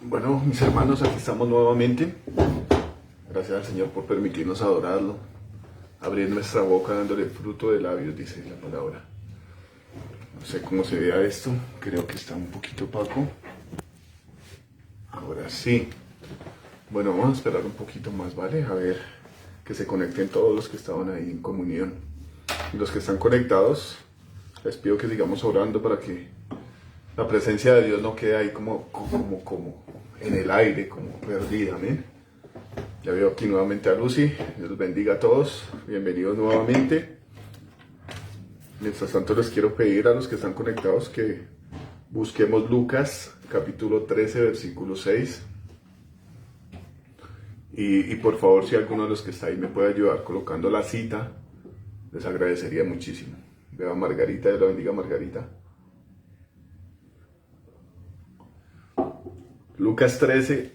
Bueno, mis hermanos, aquí estamos nuevamente. Gracias al Señor por permitirnos adorarlo, abrir nuestra boca dándole fruto de labios, dice la palabra. No sé cómo se vea esto, creo que está un poquito opaco. Ahora sí. Bueno, vamos a esperar un poquito más, ¿vale? A ver que se conecten todos los que estaban ahí en comunión. Y los que están conectados, les pido que sigamos orando para que la presencia de Dios no quede ahí como en el aire, como perdida, amén. Ya veo aquí nuevamente a Lucy. Dios los bendiga a todos. Bienvenidos nuevamente. Mientras tanto les quiero pedir a los que están conectados que busquemos Lucas capítulo 13 versículo 6. Y por favor, si alguno de los que está ahí me puede ayudar colocando la cita, les agradecería muchísimo. Veo a Margarita, Dios la bendiga Margarita. Lucas 13,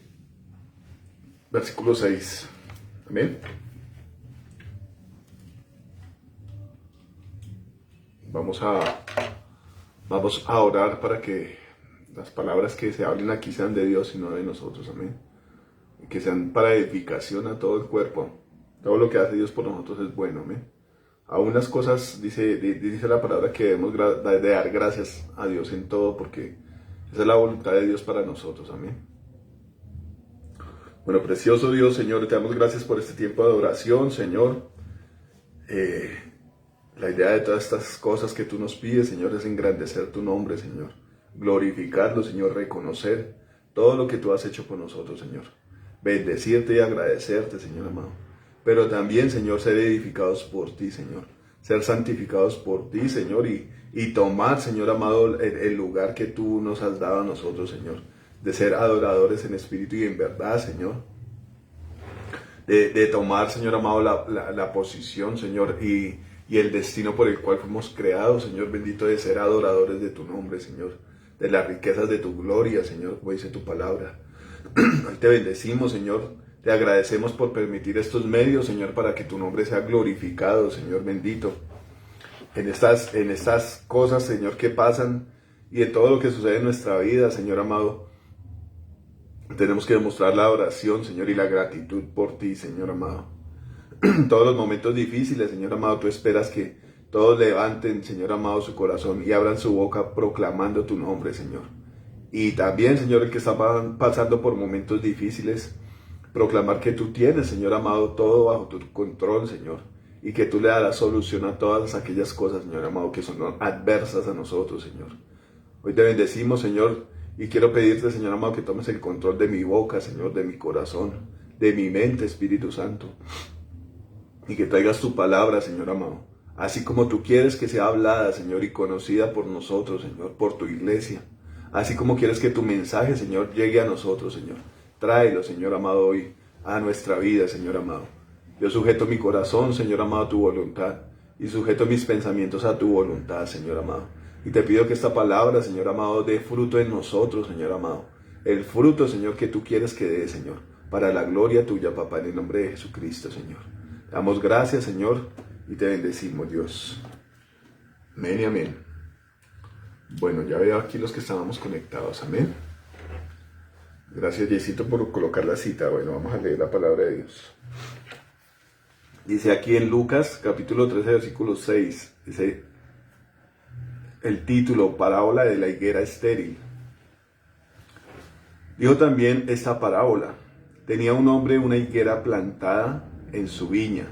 versículo 6. Amén. Vamos a orar para que las palabras que se hablen aquí sean de Dios y no de nosotros. Amén. Y que sean para edificación a todo el cuerpo. Todo lo que hace Dios por nosotros es bueno. Amén. A unas cosas dice la palabra que debemos de dar gracias a Dios en todo, porque esa es la voluntad de Dios para nosotros. Amén. Bueno, precioso Dios, Señor, te damos gracias por este tiempo de adoración, Señor. La idea de todas estas cosas que tú nos pides, Señor, es engrandecer tu nombre, Señor. Glorificarlo, Señor, reconocer todo lo que tú has hecho por nosotros, Señor. Bendecirte y agradecerte, Señor amado. Pero también, Señor, ser edificados por ti, Señor. Ser santificados por ti, Señor, y tomar, Señor amado, el lugar que tú nos has dado a nosotros, Señor. De ser adoradores en espíritu y en verdad, Señor. De tomar, Señor amado, la posición, Señor, y el destino por el cual fuimos creados, Señor bendito, de ser adoradores de tu nombre, Señor. De las riquezas de tu gloria, Señor, como dice tu palabra. Hoy te bendecimos, Señor. Te agradecemos por permitir estos medios, Señor, para que tu nombre sea glorificado, Señor bendito. En estas cosas, Señor, que pasan y en todo lo que sucede en nuestra vida, Señor amado, tenemos que demostrar la oración, Señor, y la gratitud por ti, Señor amado. En todos los momentos difíciles, Señor amado, tú esperas que todos levanten, Señor amado, su corazón y abran su boca proclamando tu nombre, Señor. Y también, Señor, el que está pasando por momentos difíciles, proclamar que tú tienes, Señor amado, todo bajo tu control, Señor. Y que tú le das la solución a todas aquellas cosas, Señor amado, que son adversas a nosotros, Señor. Hoy te bendecimos, Señor, y quiero pedirte, Señor amado, que tomes el control de mi boca, Señor, de mi corazón, de mi mente, Espíritu Santo. Y que traigas tu palabra, Señor amado, así como tú quieres que sea hablada, Señor, y conocida por nosotros, Señor, por tu iglesia. Así como quieres que tu mensaje, Señor, llegue a nosotros, Señor. Tráelo, Señor amado, hoy a nuestra vida, Señor amado. Yo sujeto mi corazón, Señor amado, a tu voluntad. Y sujeto mis pensamientos a tu voluntad, Señor amado. Y te pido que esta palabra, Señor amado, dé fruto en nosotros, Señor amado. El fruto, Señor, que tú quieres que dé, Señor. Para la gloria tuya, papá, en el nombre de Jesucristo, Señor. Damos gracias, Señor, y te bendecimos, Dios. Amén y amén. Bueno, ya veo aquí los que estábamos conectados, amén. Gracias, Diosito, por colocar la cita. Bueno, vamos a leer la palabra de Dios. Dice aquí en Lucas, capítulo 13, versículo 6, dice el título, parábola de la higuera estéril. Dijo también esta parábola: tenía un hombre una higuera plantada en su viña,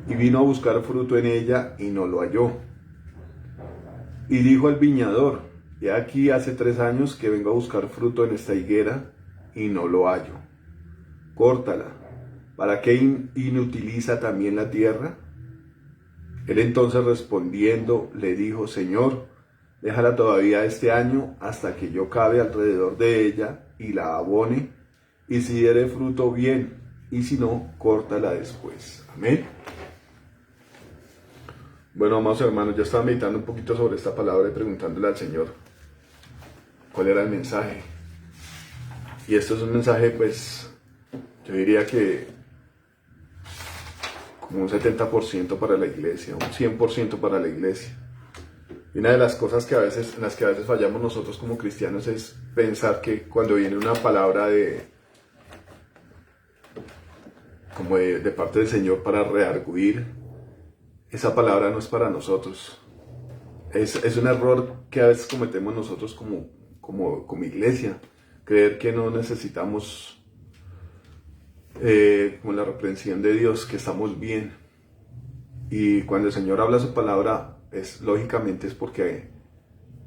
y vino a buscar fruto en ella, y no lo halló. Y dijo al viñador: he aquí hace 3 años que vengo a buscar fruto en esta higuera, y no lo hallo. Córtala. ¿Para qué inutiliza también la tierra? Él entonces respondiendo le dijo: Señor, déjala todavía este año hasta que yo cabe alrededor de ella y la abone, y si diere fruto bien, y si no, córtala después. Amén. Bueno, amados hermanos, ya estaba meditando un poquito sobre esta palabra y preguntándole al Señor cuál era el mensaje. Y esto es un mensaje, pues, yo diría que como un 70% para la iglesia, un 100% para la iglesia. Y una de las cosas en las que a veces fallamos nosotros como cristianos es pensar que cuando viene una palabra de parte del Señor para redarguir, esa palabra no es para nosotros. Es un error que a veces cometemos nosotros como iglesia, creer que no necesitamos como la reprensión de Dios, que estamos bien. Y cuando el Señor habla su palabra, lógicamente es porque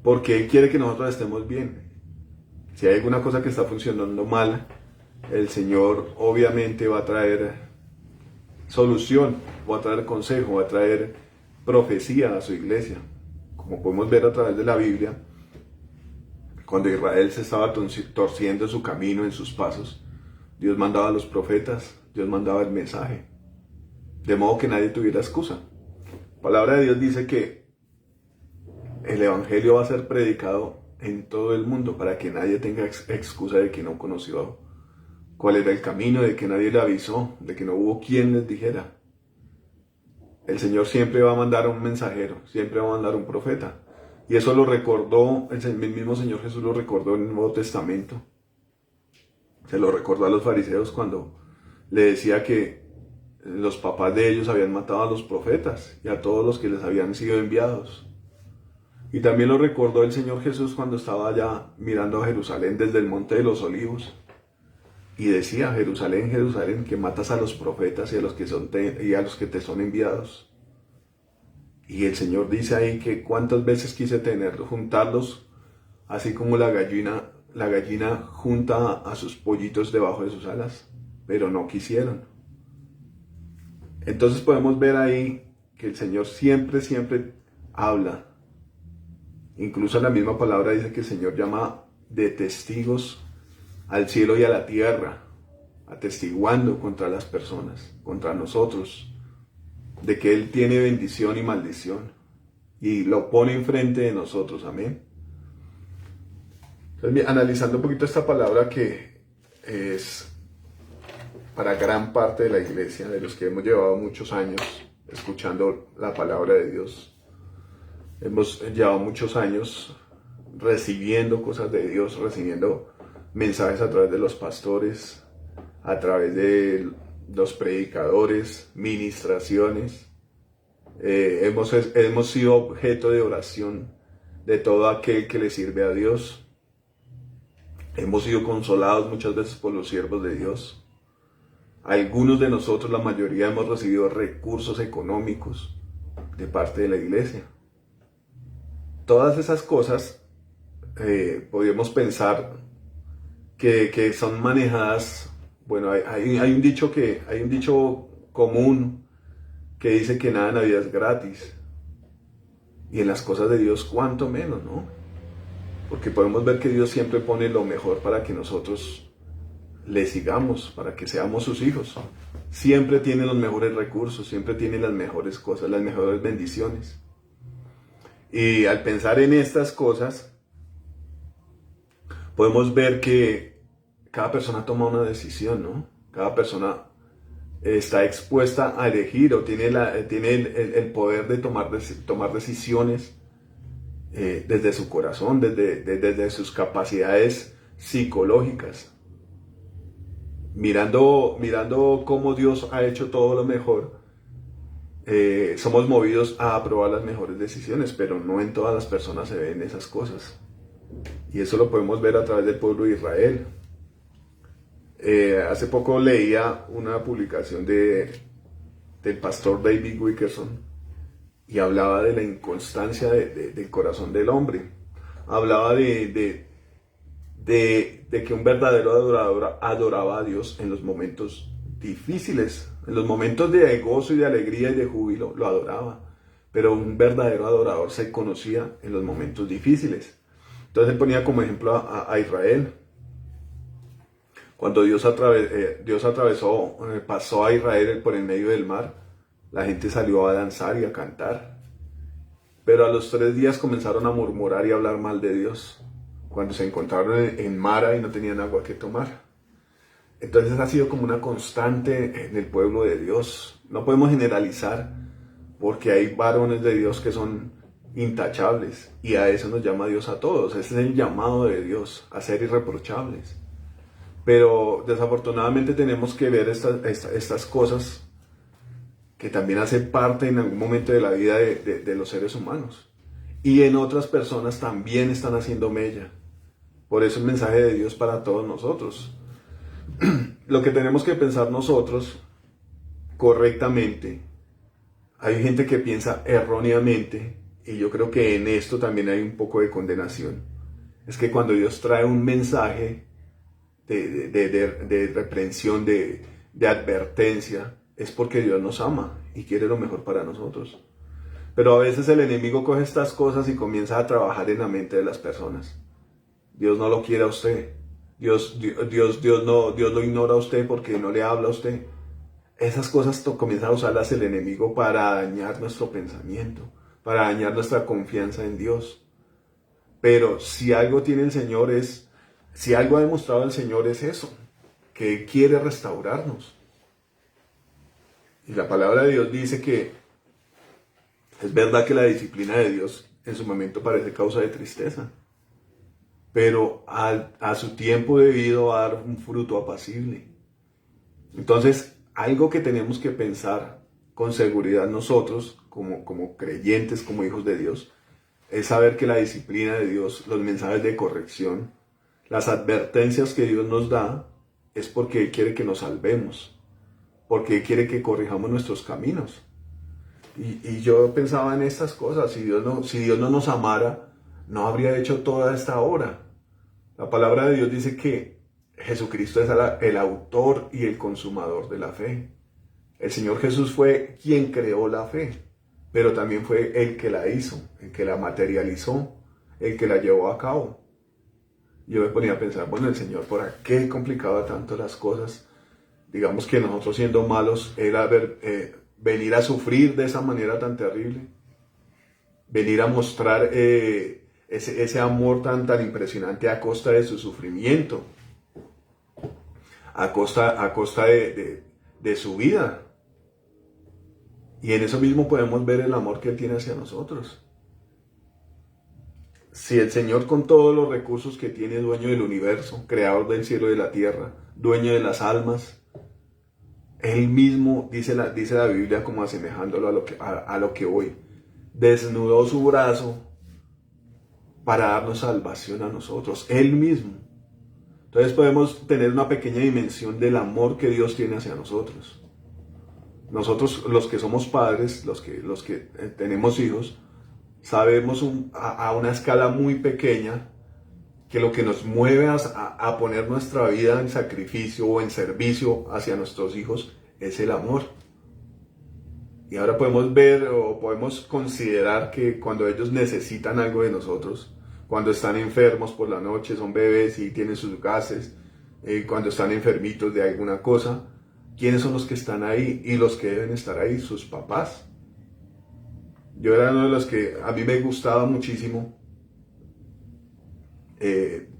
Él quiere que nosotros estemos bien. Si hay alguna cosa que está funcionando mal, el Señor obviamente va a traer solución, va a traer consejo, va a traer profecía a su iglesia. Como podemos ver a través de la Biblia, cuando Israel se estaba torciendo su camino, en sus pasos, Dios mandaba a los profetas, Dios mandaba el mensaje, de modo que nadie tuviera excusa. La palabra de Dios dice que el Evangelio va a ser predicado en todo el mundo para que nadie tenga excusa de que no conoció cuál era el camino, de que nadie le avisó, de que no hubo quien les dijera. El Señor siempre va a mandar a un mensajero, siempre va a mandar a un profeta. Y eso lo recordó, el mismo Señor Jesús lo recordó en el Nuevo Testamento. Se lo recordó a los fariseos cuando le decía que los papás de ellos habían matado a los profetas y a todos los que les habían sido enviados. Y también lo recordó el Señor Jesús cuando estaba allá mirando a Jerusalén desde el Monte de los Olivos. Y decía: Jerusalén, Jerusalén, que matas a los profetas y a los que te son enviados. Y el Señor dice ahí que cuántas veces quise juntarlos, así como la gallina junta a sus pollitos debajo de sus alas, pero no quisieron. Entonces podemos ver ahí que el Señor siempre, siempre habla. Incluso en la misma palabra dice que el Señor llama de testigos al cielo y a la tierra, atestiguando contra las personas, contra nosotros, de que Él tiene bendición y maldición, y lo pone enfrente de nosotros, amén. Entonces, analizando un poquito esta palabra que es para gran parte de la iglesia, de los que hemos llevado muchos años escuchando la palabra de Dios, hemos llevado muchos años recibiendo cosas de Dios, recibiendo mensajes a través de los pastores, a través de los predicadores, ministraciones. Hemos sido objeto de oración de todo aquel que le sirve a Dios. Hemos sido consolados muchas veces por los siervos de Dios. Algunos de nosotros, la mayoría, hemos recibido recursos económicos de parte de la iglesia. Todas esas cosas podríamos pensar que son manejadas. Bueno, hay un dicho común que dice que nada en la vida es gratis. Y en las cosas de Dios, cuánto menos, ¿no? Porque podemos ver que Dios siempre pone lo mejor para que nosotros le sigamos, para que seamos sus hijos. Siempre tiene los mejores recursos, siempre tiene las mejores cosas, las mejores bendiciones. Y al pensar en estas cosas, podemos ver que cada persona toma una decisión, ¿no? Cada persona está expuesta a elegir o tiene el poder de tomar decisiones desde su corazón, desde sus capacidades psicológicas. Mirando cómo Dios ha hecho todo lo mejor, somos movidos a aprobar las mejores decisiones, pero no en todas las personas se ven esas cosas. Y eso lo podemos ver a través del pueblo de Israel. Hace poco leía una publicación del pastor David Wilkerson y hablaba de la inconstancia del corazón del hombre. Hablaba de que un verdadero adorador adoraba a Dios en los momentos difíciles, en los momentos de gozo y de alegría y de júbilo, lo adoraba. Pero un verdadero adorador se conocía en los momentos difíciles. Entonces él ponía como ejemplo a Israel. Cuando Dios pasó a Israel por el medio del mar, la gente salió a danzar y a cantar. Pero a los 3 días comenzaron a murmurar y a hablar mal de Dios, cuando se encontraron en Mara y no tenían agua que tomar. Entonces ha sido como una constante en el pueblo de Dios. No podemos generalizar, porque hay varones de Dios que son intachables. Y a eso nos llama Dios a todos. Ese es el llamado de Dios, a ser irreprochables. Pero desafortunadamente tenemos que ver estas cosas que también hacen parte en algún momento de la vida de los seres humanos. Y en otras personas también están haciendo mella. Por eso el mensaje de Dios para todos nosotros. Lo que tenemos que pensar nosotros correctamente. Hay gente que piensa erróneamente, y yo creo que en esto también hay un poco de condenación. Es que cuando Dios trae un mensaje de reprensión, de advertencia, es porque Dios nos ama y quiere lo mejor para nosotros. Pero a veces el enemigo coge estas cosas y comienza a trabajar en la mente de las personas. Dios no lo quiere a usted. Dios lo ignora a usted porque no le habla a usted. Esas cosas comienza a usarlas el enemigo para dañar nuestro pensamiento, para dañar nuestra confianza en Dios. Pero si algo tiene el Señor si algo ha demostrado el Señor es eso, que quiere restaurarnos. Y la palabra de Dios dice que es verdad que la disciplina de Dios en su momento parece causa de tristeza, pero a su tiempo debido a dar un fruto apacible. Entonces, algo que tenemos que pensar con seguridad nosotros, como creyentes, como hijos de Dios, es saber que la disciplina de Dios, los mensajes de corrección, las advertencias que Dios nos da, es porque Él quiere que nos salvemos, porque Él quiere que corrijamos nuestros caminos. Y yo pensaba en estas cosas, si Dios no nos amara, no habría hecho toda esta obra. La palabra de Dios dice que Jesucristo es el autor y el consumador de la fe. El Señor Jesús fue quien creó la fe, pero también fue el que la hizo, el que la materializó, el que la llevó a cabo. Yo me ponía a pensar, bueno, el Señor, ¿por qué complicaba tanto las cosas? Digamos que nosotros siendo malos, venir a sufrir de esa manera tan terrible, venir a mostrar ese amor tan impresionante a costa de su sufrimiento, a costa de su vida. Y en eso mismo podemos ver el amor que Él tiene hacia nosotros. Si el Señor, con todos los recursos que tiene, dueño del universo, creador del cielo y de la tierra, dueño de las almas, Él mismo, dice la Biblia, como asemejándolo a lo que hoy, desnudó su brazo para darnos salvación a nosotros, Él mismo. Entonces podemos tener una pequeña dimensión del amor que Dios tiene hacia nosotros. Nosotros, los que somos padres, los que tenemos hijos, sabemos a una escala muy pequeña que lo que nos mueve a poner nuestra vida en sacrificio o en servicio hacia nuestros hijos es el amor. Y ahora podemos ver o podemos considerar que cuando ellos necesitan algo de nosotros, cuando están enfermos por la noche, son bebés y tienen sus gases, cuando están enfermitos de alguna cosa, ¿quiénes son los que están ahí y los que deben estar ahí? Sus papás. Yo era uno de los que a mí me gustaba muchísimo.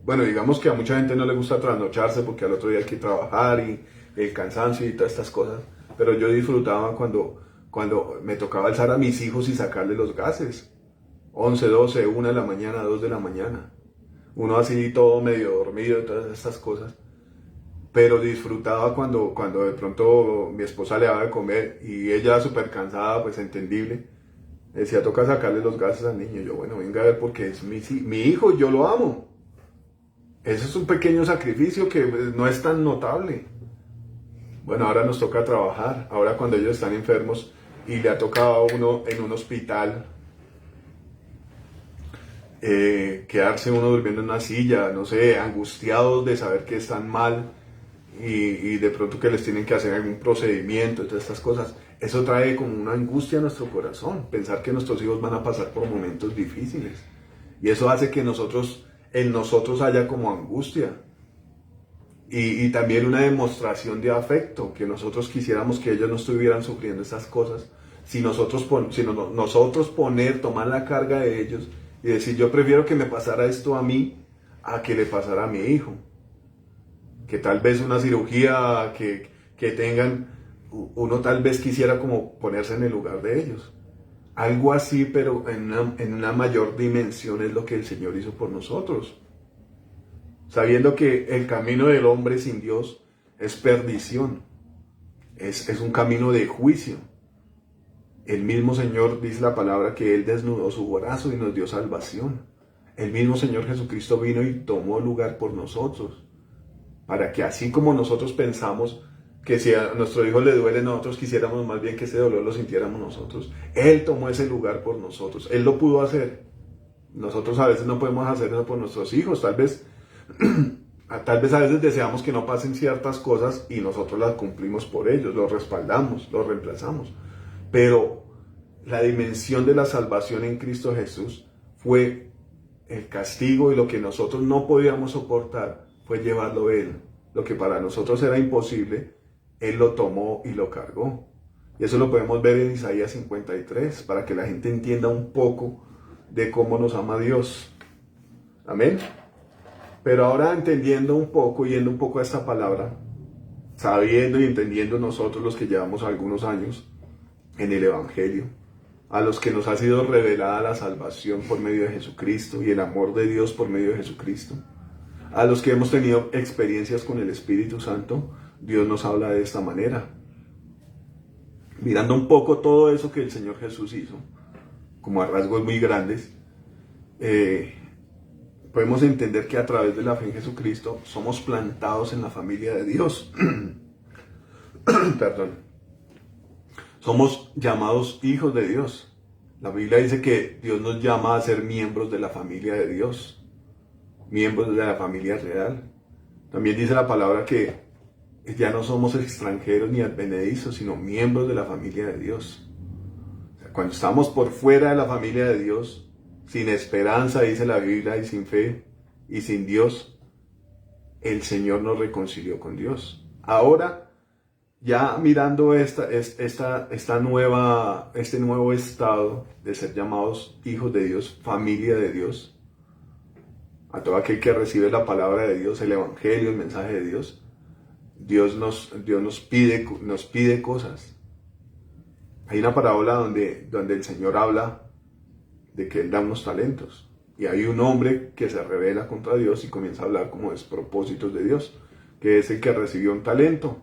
Bueno, digamos que a mucha gente no le gusta trasnocharse porque al otro día hay que trabajar y el cansancio y todas estas cosas. Pero yo disfrutaba cuando me tocaba alzar a mis hijos y sacarle los gases. 11, 12, 1 de la mañana, 2 de la mañana. Uno así todo medio dormido y todas estas cosas. Pero disfrutaba cuando de pronto mi esposa le daba de comer y ella súper cansada, pues entendible. Decía, toca sacarle los gases al niño. Yo, bueno, venga a ver porque es mi hijo y yo lo amo. Eso es un pequeño sacrificio que no es tan notable. Bueno, ahora nos toca trabajar. Ahora cuando ellos están enfermos y le ha tocado a uno en un hospital quedarse uno durmiendo en una silla, no sé, angustiados de saber que están mal y de pronto que les tienen que hacer algún procedimiento y todas estas cosas. Eso trae como una angustia a nuestro corazón, pensar que nuestros hijos van a pasar por momentos difíciles. Y eso hace que en nosotros haya como angustia. Y también una demostración de afecto, que nosotros quisiéramos que ellos no estuvieran sufriendo esas cosas. Si nosotros tomar la carga de ellos y decir, yo prefiero que me pasara esto a mí a que le pasara a mi hijo. Que tal vez una cirugía que tengan, uno tal vez quisiera como ponerse en el lugar de ellos. Algo así, pero en una mayor dimensión es lo que el Señor hizo por nosotros. Sabiendo que el camino del hombre sin Dios es perdición, es un camino de juicio. El mismo Señor dice la palabra que Él desnudó su brazo y nos dio salvación. El mismo Señor Jesucristo vino y tomó lugar por nosotros, para que así como nosotros pensamos que si a nuestro hijo le duele, nosotros quisiéramos más bien que ese dolor lo sintiéramos nosotros. Él tomó ese lugar por nosotros. Él lo pudo hacer. Nosotros a veces no podemos hacer eso por nuestros hijos. Tal vez a veces deseamos que no pasen ciertas cosas y nosotros las cumplimos por ellos, los respaldamos, los reemplazamos. Pero la dimensión de la salvación en Cristo Jesús fue el castigo, y lo que nosotros no podíamos soportar fue llevarlo Él. Lo que para nosotros era imposible, Él lo tomó y lo cargó. Y eso lo podemos ver en Isaías 53, para que la gente entienda un poco de cómo nos ama Dios. Amén. Pero ahora entendiendo un poco, yendo un poco a esta palabra, sabiendo y entendiendo nosotros los que llevamos algunos años en el Evangelio, a los que nos ha sido revelada la salvación por medio de Jesucristo y el amor de Dios por medio de Jesucristo, a los que hemos tenido experiencias con el Espíritu Santo, Dios nos habla de esta manera. Mirando un poco todo eso que el Señor Jesús hizo, como a rasgos muy grandes, podemos entender que a través de la fe en Jesucristo somos plantados en la familia de Dios. Perdón. Somos llamados hijos de Dios. La Biblia dice que Dios nos llama a ser miembros de la familia de Dios, miembros de la familia real. También dice la palabra que ya no somos extranjeros ni advenedizos, sino miembros de la familia de Dios. O sea, cuando estamos por fuera de la familia de Dios, sin esperanza, dice la Biblia, y sin fe, y sin Dios, el Señor nos reconcilió con Dios. Ahora, ya mirando este nuevo estado de ser llamados hijos de Dios, familia de Dios, a todo aquel que recibe la palabra de Dios, el Evangelio, el mensaje de Dios, Dios nos pide cosas. Hay una parábola donde el Señor habla de que Él da unos talentos. Y hay un hombre que se rebela contra Dios y comienza a hablar como despropósitos de Dios, que es el que recibió un talento.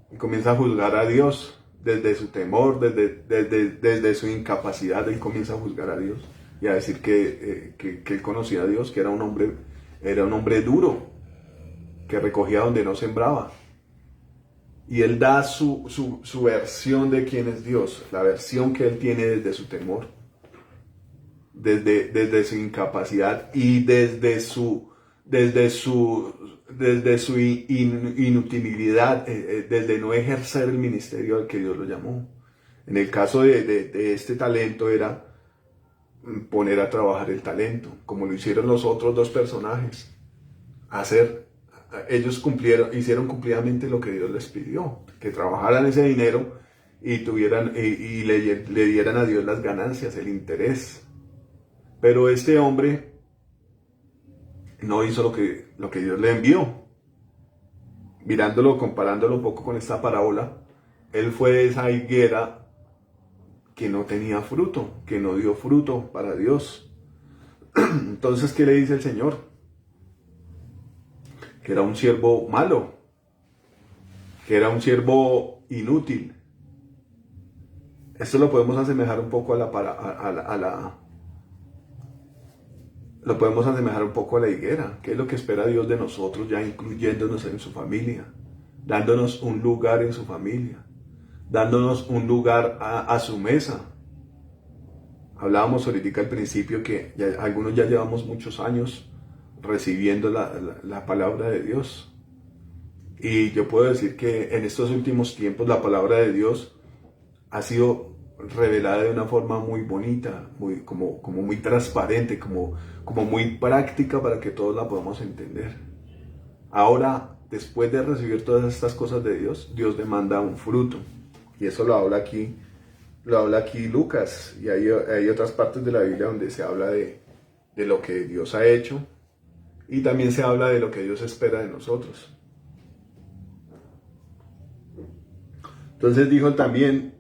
Y comienza a juzgar a Dios desde su temor, desde su incapacidad. Él comienza a juzgar a Dios y a decir que él conocía a Dios, que era un hombre duro, que recogía donde no sembraba. Y él da su versión de quién es Dios, la versión que él tiene desde su temor, desde su incapacidad y desde su inutilidad, desde no ejercer el ministerio al que Dios lo llamó. En el caso de este talento era poner a trabajar el talento, como lo hicieron los otros dos personajes. Ellos hicieron cumplidamente lo que Dios les pidió, que trabajaran ese dinero y le dieran a Dios las ganancias, el interés. Pero este hombre no hizo lo que Dios le envió. Mirándolo, comparándolo un poco con esta parábola, él fue esa higuera que no tenía fruto, que no dio fruto para Dios. Entonces, ¿qué le dice el Señor? Que era un siervo malo, que era un siervo inútil. Esto lo podemos asemejar un poco lo podemos asemejar un poco a la higuera. ¿Qué es lo que espera Dios de nosotros, ya incluyéndonos en su familia? Dándonos un lugar en su familia, dándonos un lugar a su mesa. Hablábamos ahorita al principio que algunos ya llevamos muchos años recibiendo la palabra de Dios. Y yo puedo decir que en estos últimos tiempos la palabra de Dios ha sido revelada de una forma muy bonita, como muy transparente, como muy práctica para que todos la podamos entender. Ahora, después de recibir todas estas cosas de Dios, Dios demanda un fruto. Y eso lo habla aquí Lucas. Y hay otras partes de la Biblia donde se habla de lo que Dios ha hecho. Y también se habla de lo que Dios espera de nosotros. Entonces dijo también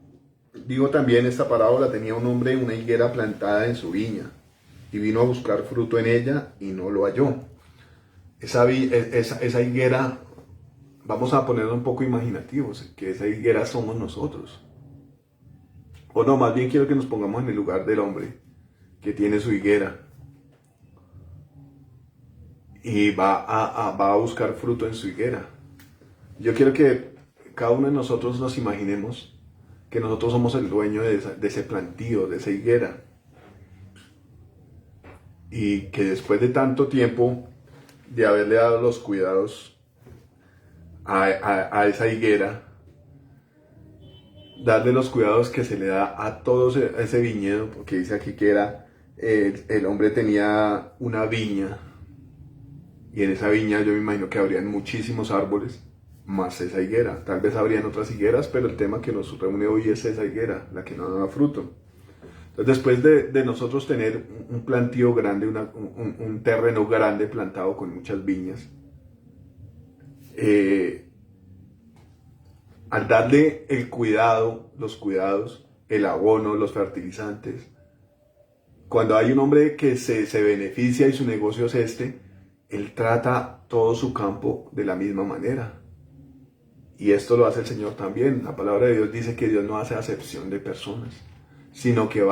Digo también, esta parábola tenía un hombre una higuera plantada en su viña, y vino a buscar fruto en ella y no lo halló. Esa higuera, vamos a ponerlo un poco imaginativos, que esa higuera somos nosotros. O no, más bien quiero que nos pongamos en el lugar del hombre que tiene su higuera y va a buscar fruto en su higuera. Yo quiero que cada uno de nosotros nos imaginemos que nosotros somos el dueño de ese plantío, de esa higuera. Y que después de tanto tiempo de haberle dado los cuidados a esa higuera, darle los cuidados que se le da a todo ese viñedo, porque dice aquí que el hombre tenía una viña, y en esa viña yo me imagino que habrían muchísimos árboles, más esa higuera. Tal vez habrían otras higueras, pero el tema que nos reúne hoy es esa higuera, la que no da fruto. Entonces, después de nosotros tener un plantío grande, un terreno grande plantado con muchas viñas, al darle el cuidado, los cuidados, el abono, los fertilizantes, cuando hay un hombre que se beneficia y su negocio es él trata todo su campo de la misma manera. Y esto lo hace el Señor también. La palabra de Dios dice que Dios no hace acepción de personas, sino que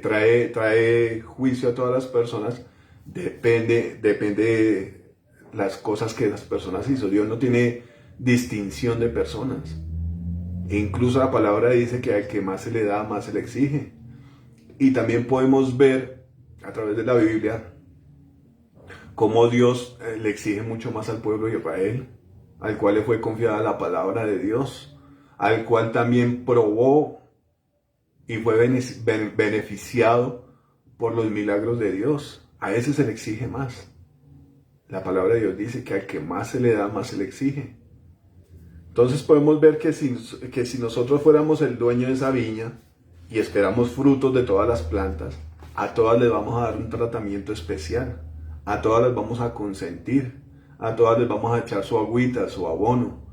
trae juicio a todas las personas. Depende de las cosas que las personas hizo. Dios no tiene distinción de personas. E incluso la palabra dice que al que más se le da, más se le exige. Y también podemos ver a través de la Biblia cómo Dios le exige mucho más al pueblo de Israel, al cual le fue confiada la palabra de Dios, al cual también probó y fue beneficiado por los milagros de Dios. A ese se le exige más. La palabra de Dios dice que al que más se le da, más se le exige. Entonces podemos ver que si nosotros fuéramos el dueño de esa viña y esperamos frutos de todas las plantas, a todas les vamos a dar un tratamiento especial, a todas les vamos a consentir, a todas les vamos a echar su agüita, su abono.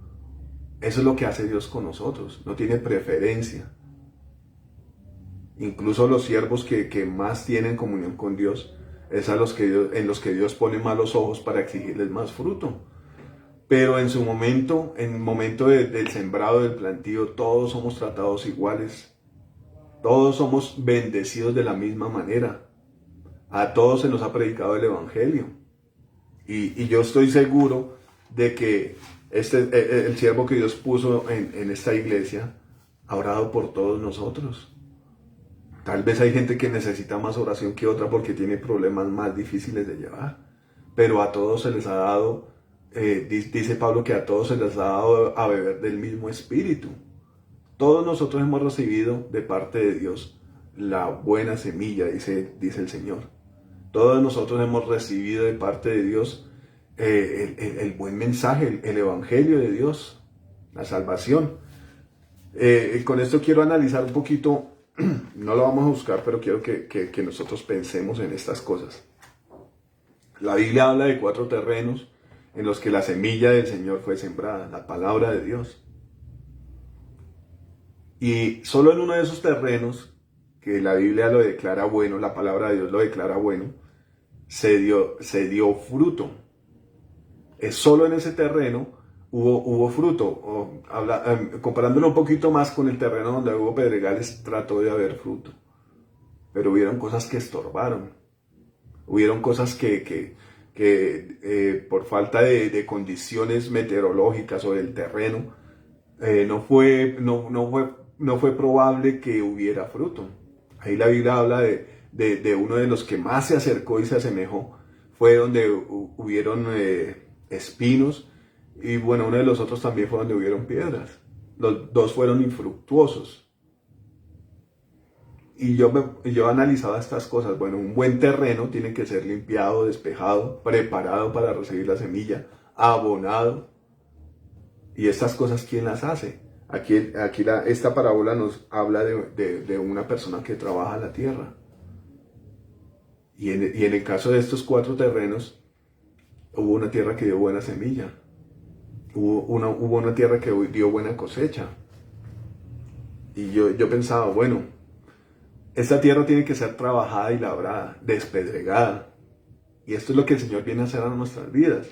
Eso es lo que hace Dios con nosotros, no tiene preferencia. Incluso los siervos que más tienen comunión con Dios es en los que Dios pone malos ojos para exigirles más fruto. Pero en su momento, en el momento del sembrado, del plantío, todos somos tratados iguales. Todos somos bendecidos de la misma manera. A todos se nos ha predicado el Evangelio. Y yo estoy seguro de que el siervo que Dios puso en esta iglesia ha orado por todos nosotros. Tal vez hay gente que necesita más oración que otra porque tiene problemas más difíciles de llevar. Pero a todos se les ha dado, dice Pablo que a todos se les ha dado a beber del mismo espíritu. Todos nosotros hemos recibido de parte de Dios la buena semilla, dice el Señor. Todos nosotros hemos recibido de parte de Dios el buen mensaje, el evangelio de Dios, la salvación. Con esto quiero analizar un poquito, no lo vamos a buscar, pero quiero que nosotros pensemos en estas cosas. La Biblia habla de 4 terrenos en los que la semilla del Señor fue sembrada, la palabra de Dios. Y solo en uno de esos terrenos, que la Biblia lo declara bueno, la palabra de Dios lo declara bueno, se dio fruto. Es solo en ese terreno hubo fruto. Comparándolo un poquito más con el terreno donde hubo pedregales, trató de haber fruto. Pero hubieron cosas que estorbaron. Hubieron cosas que por falta de condiciones meteorológicas o del terreno, no fue probable que hubiera fruto. Ahí la Biblia habla de uno de los que más se acercó y se asemejó. Fue donde hubieron espinos, y bueno, uno de los otros también fue donde hubieron piedras. Los dos fueron infructuosos. Y yo analizaba estas cosas. Bueno, un buen terreno tiene que ser limpiado, despejado, preparado para recibir la semilla, abonado. Y estas cosas, ¿quién las hace? Esta parábola nos habla de una persona que trabaja la tierra. Y en el caso de estos 4 terrenos, hubo una tierra que dio buena semilla. Hubo una tierra que dio buena cosecha. Y yo pensaba, bueno, esta tierra tiene que ser trabajada y labrada, despedregada. Y esto es lo que el Señor viene a hacer a nuestras vidas.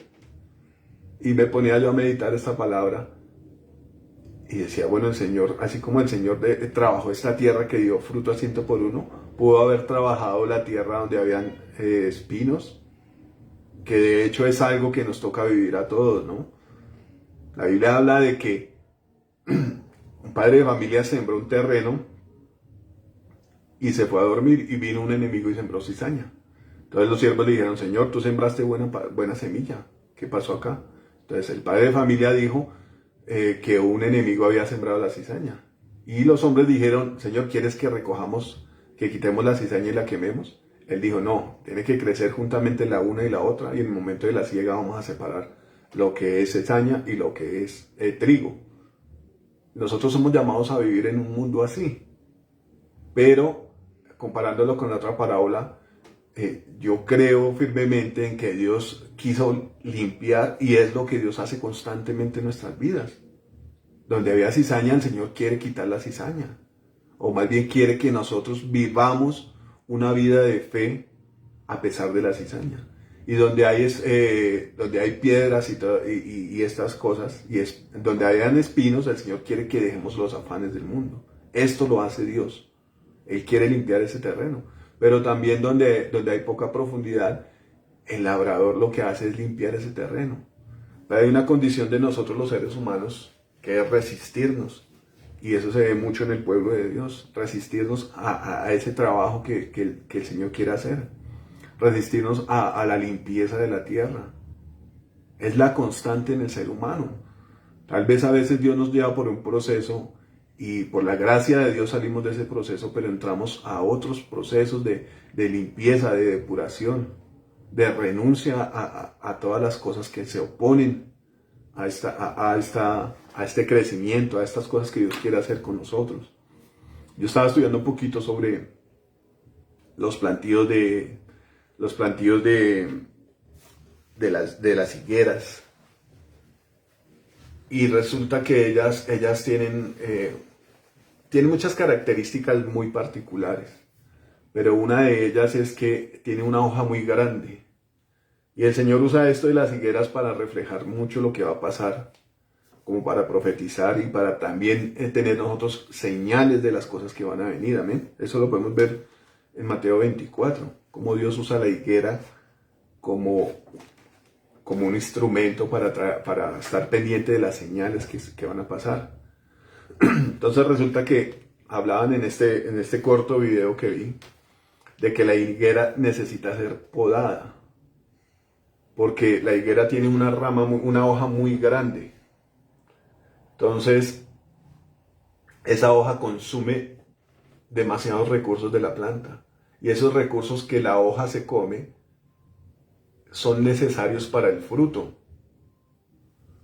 Y me ponía yo a meditar esta palabra y decía, bueno, el Señor, así como el Señor trabajó esta tierra que dio fruto a 100 por 1, pudo haber trabajado la tierra donde habían espinos, que de hecho es algo que nos toca vivir a todos, ¿no? La Biblia habla de que un padre de familia sembró un terreno y se fue a dormir y vino un enemigo y sembró cizaña. Entonces los siervos le dijeron, Señor, tú sembraste buena semilla, ¿qué pasó acá? Entonces el padre de familia dijo que un enemigo había sembrado la cizaña. Y los hombres dijeron, Señor, ¿quieres que recojamos, que quitemos la cizaña y la quememos? Él dijo, no, tiene que crecer juntamente la una y la otra, y en el momento de la siega vamos a separar lo que es cizaña y lo que es trigo. Nosotros somos llamados a vivir en un mundo así, pero comparándolo con la otra parábola, yo creo firmemente en que Dios quiso limpiar, y es lo que Dios hace constantemente en nuestras vidas. Donde había cizaña, el Señor quiere quitar la cizaña, o más bien quiere que nosotros vivamos una vida de fe a pesar de la cizaña. Y donde hay piedras y estas cosas, donde hayan espinos, el Señor quiere que dejemos los afanes del mundo. Esto lo hace Dios. Él quiere limpiar ese terreno. Pero también donde hay poca profundidad, el labrador lo que hace es limpiar ese terreno. Pero hay una condición de nosotros los seres humanos, que es resistirnos. Y eso se ve mucho en el pueblo de Dios, resistirnos a ese trabajo que el Señor quiere hacer. Resistirnos a la limpieza de la tierra. Es la constante en el ser humano. Tal vez a veces Dios nos lleva por un proceso y por la gracia de Dios salimos de ese proceso, pero entramos a otros procesos de limpieza, de depuración, de renuncia a todas las cosas que se oponen a este crecimiento, a estas cosas que Dios quiere hacer con nosotros. Yo estaba estudiando un poquito sobre los plantíos de las higueras, y resulta que ellas tienen muchas características muy particulares, pero una de ellas es que tiene una hoja muy grande, y el Señor usa esto de las higueras para reflejar mucho lo que va a pasar, como para profetizar y para también tener nosotros señales de las cosas que van a venir, amén. Eso lo podemos ver en Mateo 24, cómo Dios usa la higuera como un instrumento para estar pendiente de las señales que van a pasar. Entonces resulta que hablaban en este corto video que vi, de que la higuera necesita ser podada, porque la higuera tiene una hoja muy grande. Entonces, esa hoja consume demasiados recursos de la planta, y esos recursos que la hoja se come son necesarios para el fruto.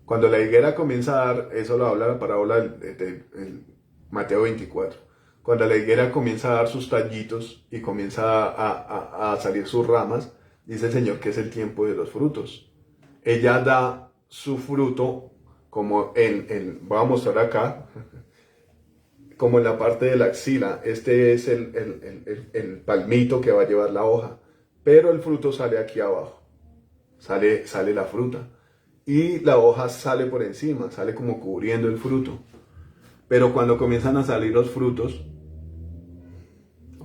Cuando la higuera comienza a dar, eso lo habla la parábola de Mateo 24, cuando la higuera comienza a dar sus tallitos y comienza a salir sus ramas, dice el Señor que es el tiempo de los frutos. Ella da su fruto como voy a mostrar acá, como en la parte de la axila. Este es el palmito que va a llevar la hoja, pero el fruto sale aquí abajo, sale la fruta, y la hoja sale por encima, sale como cubriendo el fruto. Pero cuando comienzan a salir los frutos,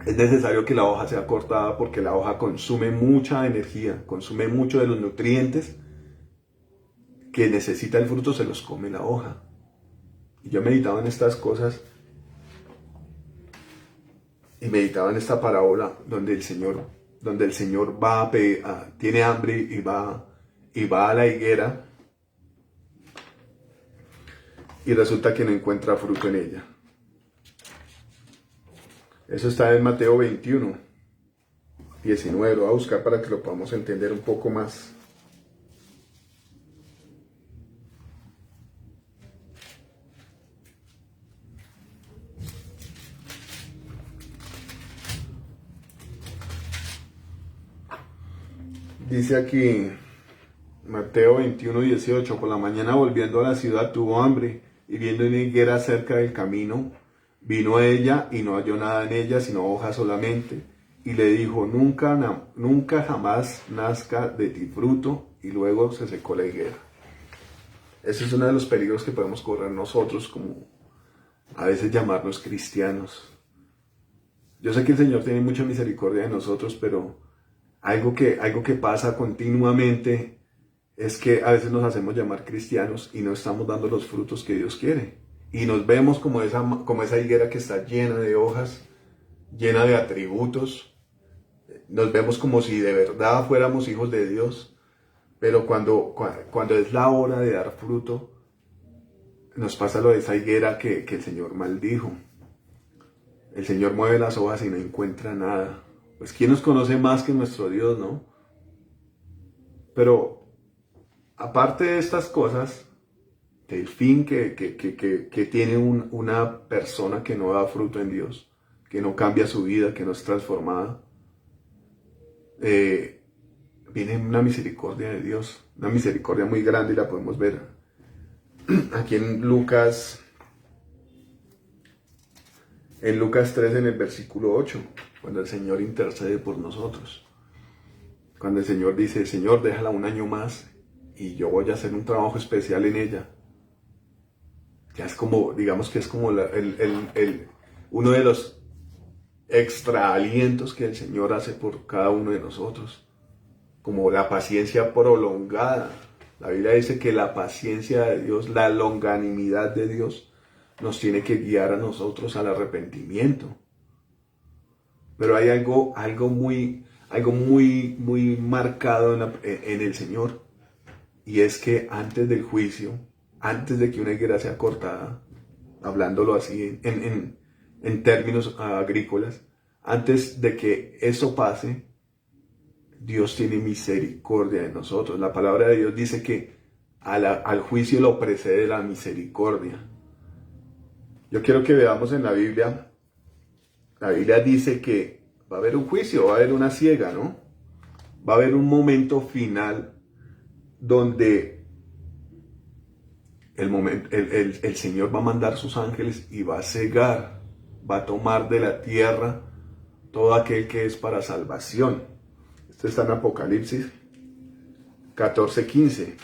es necesario que la hoja sea cortada, porque la hoja consume mucha energía, consume mucho de los nutrientes que necesita el fruto, se los come la hoja. Y yo meditaba en estas cosas, y meditaba en esta parábola donde el Señor tiene hambre y va a la higuera, y resulta que no encuentra fruto en ella. Eso está en Mateo 21, 19. Lo voy a buscar para que lo podamos entender un poco más. Dice aquí, Mateo 21, 18, por la mañana volviendo a la ciudad tuvo hambre, y viendo una higuera cerca del camino, Vino a ella y no halló nada en ella, sino hojas solamente. Y le dijo, nunca jamás nazca de ti fruto. Y luego se secó la higuera. Ese es uno de los peligros que podemos correr nosotros, como a veces llamarnos cristianos. Yo sé que el Señor tiene mucha misericordia de nosotros, pero algo que pasa continuamente es que a veces nos hacemos llamar cristianos y no estamos dando los frutos que Dios quiere. Y nos vemos como esa higuera que está llena de hojas, llena de atributos. Nos vemos como si de verdad fuéramos hijos de Dios. Pero cuando es la hora de dar fruto, nos pasa lo de esa higuera que el Señor maldijo. El Señor mueve las hojas y no encuentra nada. Pues ¿quién nos conoce más que nuestro Dios, no? Pero aparte de estas cosas, del fin que tiene una persona que no da fruto en Dios, que no cambia su vida, que no es transformada, viene una misericordia de Dios, una misericordia muy grande, y la podemos ver aquí en Lucas 3, en el versículo 8, cuando el Señor intercede por nosotros. Cuando el Señor dice, Señor, déjala un año más y yo voy a hacer un trabajo especial en ella. Ya es como, digamos que es como uno de los extra alientos que el Señor hace por cada uno de nosotros. Como la paciencia prolongada. La Biblia dice que la paciencia de Dios, la longanimidad de Dios, nos tiene que guiar a nosotros al arrepentimiento. Pero hay algo muy marcado en el Señor. Y es que antes del juicio, antes de que una higuera sea cortada, hablándolo así en términos agrícolas, antes de que eso pase, Dios tiene misericordia de nosotros. La palabra de Dios dice que al juicio lo precede la misericordia. Yo quiero que veamos en la Biblia dice que va a haber un juicio, va a haber una siega, ¿no? Va a haber un momento final donde el Señor va a mandar sus ángeles y va a cegar, va a tomar de la tierra todo aquel que es para salvación. Esto está en Apocalipsis 14:15.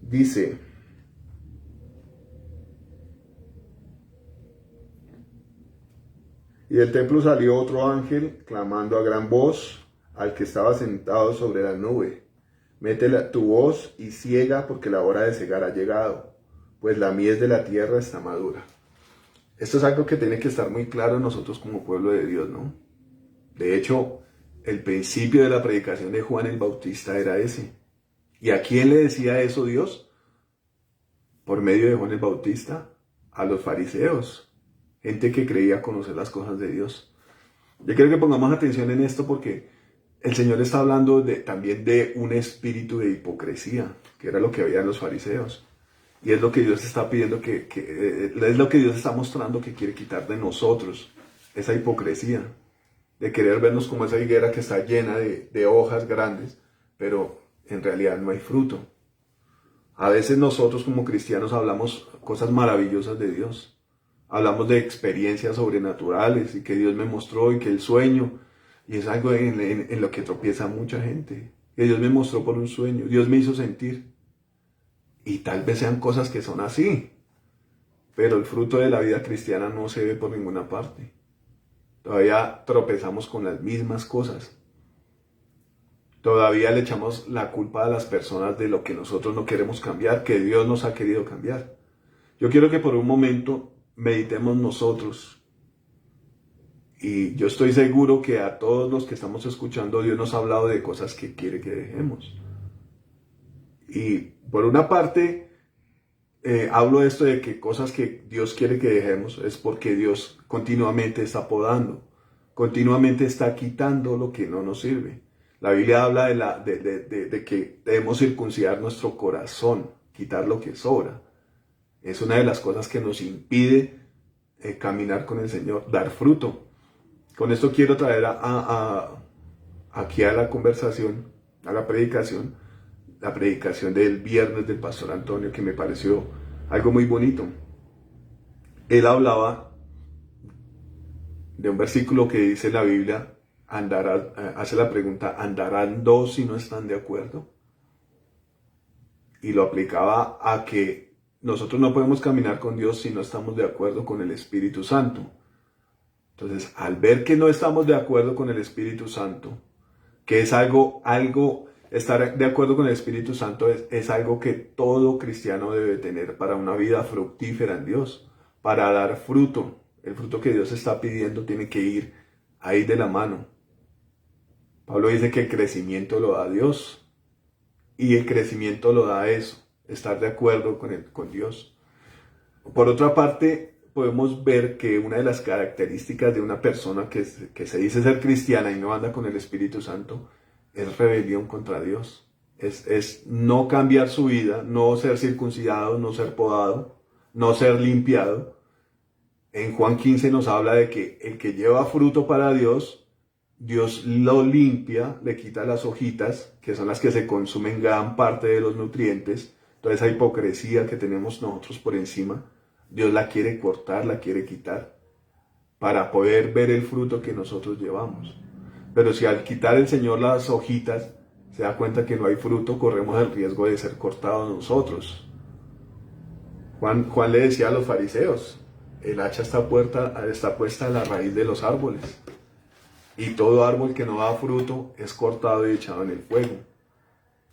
Dice, y del templo salió otro ángel clamando a gran voz al que estaba sentado sobre la nube. Mete tu voz y ciega, porque la hora de cegar ha llegado, pues la mies de la tierra está madura. Esto es algo que tiene que estar muy claro en nosotros como pueblo de Dios, ¿no? De hecho, el principio de la predicación de Juan el Bautista era ese. ¿Y a quién le decía eso Dios? Por medio de Juan el Bautista, a los fariseos, gente que creía conocer las cosas de Dios. Yo quiero que pongamos atención en esto, porque el Señor está hablando también de un espíritu de hipocresía, que era lo que había en los fariseos. Y es lo que Dios está pidiendo, es lo que Dios está mostrando que quiere quitar de nosotros, esa hipocresía, de querer vernos como esa higuera que está llena de hojas grandes, pero en realidad no hay fruto. A veces nosotros como cristianos hablamos cosas maravillosas de Dios, hablamos de experiencias sobrenaturales y que Dios me mostró y que el sueño, y es algo en lo que tropieza mucha gente, que Dios me mostró por un sueño, Dios me hizo sentir. Y tal vez sean cosas que son así, pero el fruto de la vida cristiana no se ve por ninguna parte. Todavía tropezamos con las mismas cosas. Todavía le echamos la culpa a las personas de lo que nosotros no queremos cambiar, que Dios nos ha querido cambiar. Yo quiero que por un momento meditemos nosotros. Y yo estoy seguro que a todos los que estamos escuchando, Dios nos ha hablado de cosas que quiere que dejemos. Y por una parte, hablo de esto de que cosas que Dios quiere que dejemos es porque Dios continuamente está podando, continuamente está quitando lo que no nos sirve. La Biblia habla de que debemos circuncidar nuestro corazón, quitar lo que sobra. Es una de las cosas que nos impide caminar con el Señor, dar fruto. Con esto quiero traer aquí a la conversación, a la predicación del viernes del pastor Antonio, que me pareció algo muy bonito. Él hablaba de un versículo que dice en la Biblia, hace la pregunta, ¿andarán dos si no están de acuerdo? Y lo aplicaba a que nosotros no podemos caminar con Dios si no estamos de acuerdo con el Espíritu Santo. Entonces, al ver que no estamos de acuerdo con el Espíritu Santo, que es estar de acuerdo con el Espíritu Santo es algo que todo cristiano debe tener para una vida fructífera en Dios, para dar fruto. El fruto que Dios está pidiendo tiene que ir ahí de la mano. Pablo dice que el crecimiento lo da Dios, y el crecimiento lo da eso, estar de acuerdo con Dios. Por otra parte, podemos ver que una de las características de una persona que se dice ser cristiana y no anda con el Espíritu Santo es rebelión contra Dios. Es no cambiar su vida, no ser circuncidado, no ser podado, no ser limpiado. En Juan 15 nos habla de que el que lleva fruto para Dios, Dios lo limpia, le quita las hojitas, que son las que se consumen gran parte de los nutrientes. Toda esa hipocresía que tenemos nosotros por encima, Dios la quiere cortar, la quiere quitar, para poder ver el fruto que nosotros llevamos. Pero si al quitar el Señor las hojitas, se da cuenta que no hay fruto, corremos el riesgo de ser cortados nosotros. Juan le decía a los fariseos, el hacha está puesta a la raíz de los árboles, y todo árbol que no da fruto es cortado y echado en el fuego.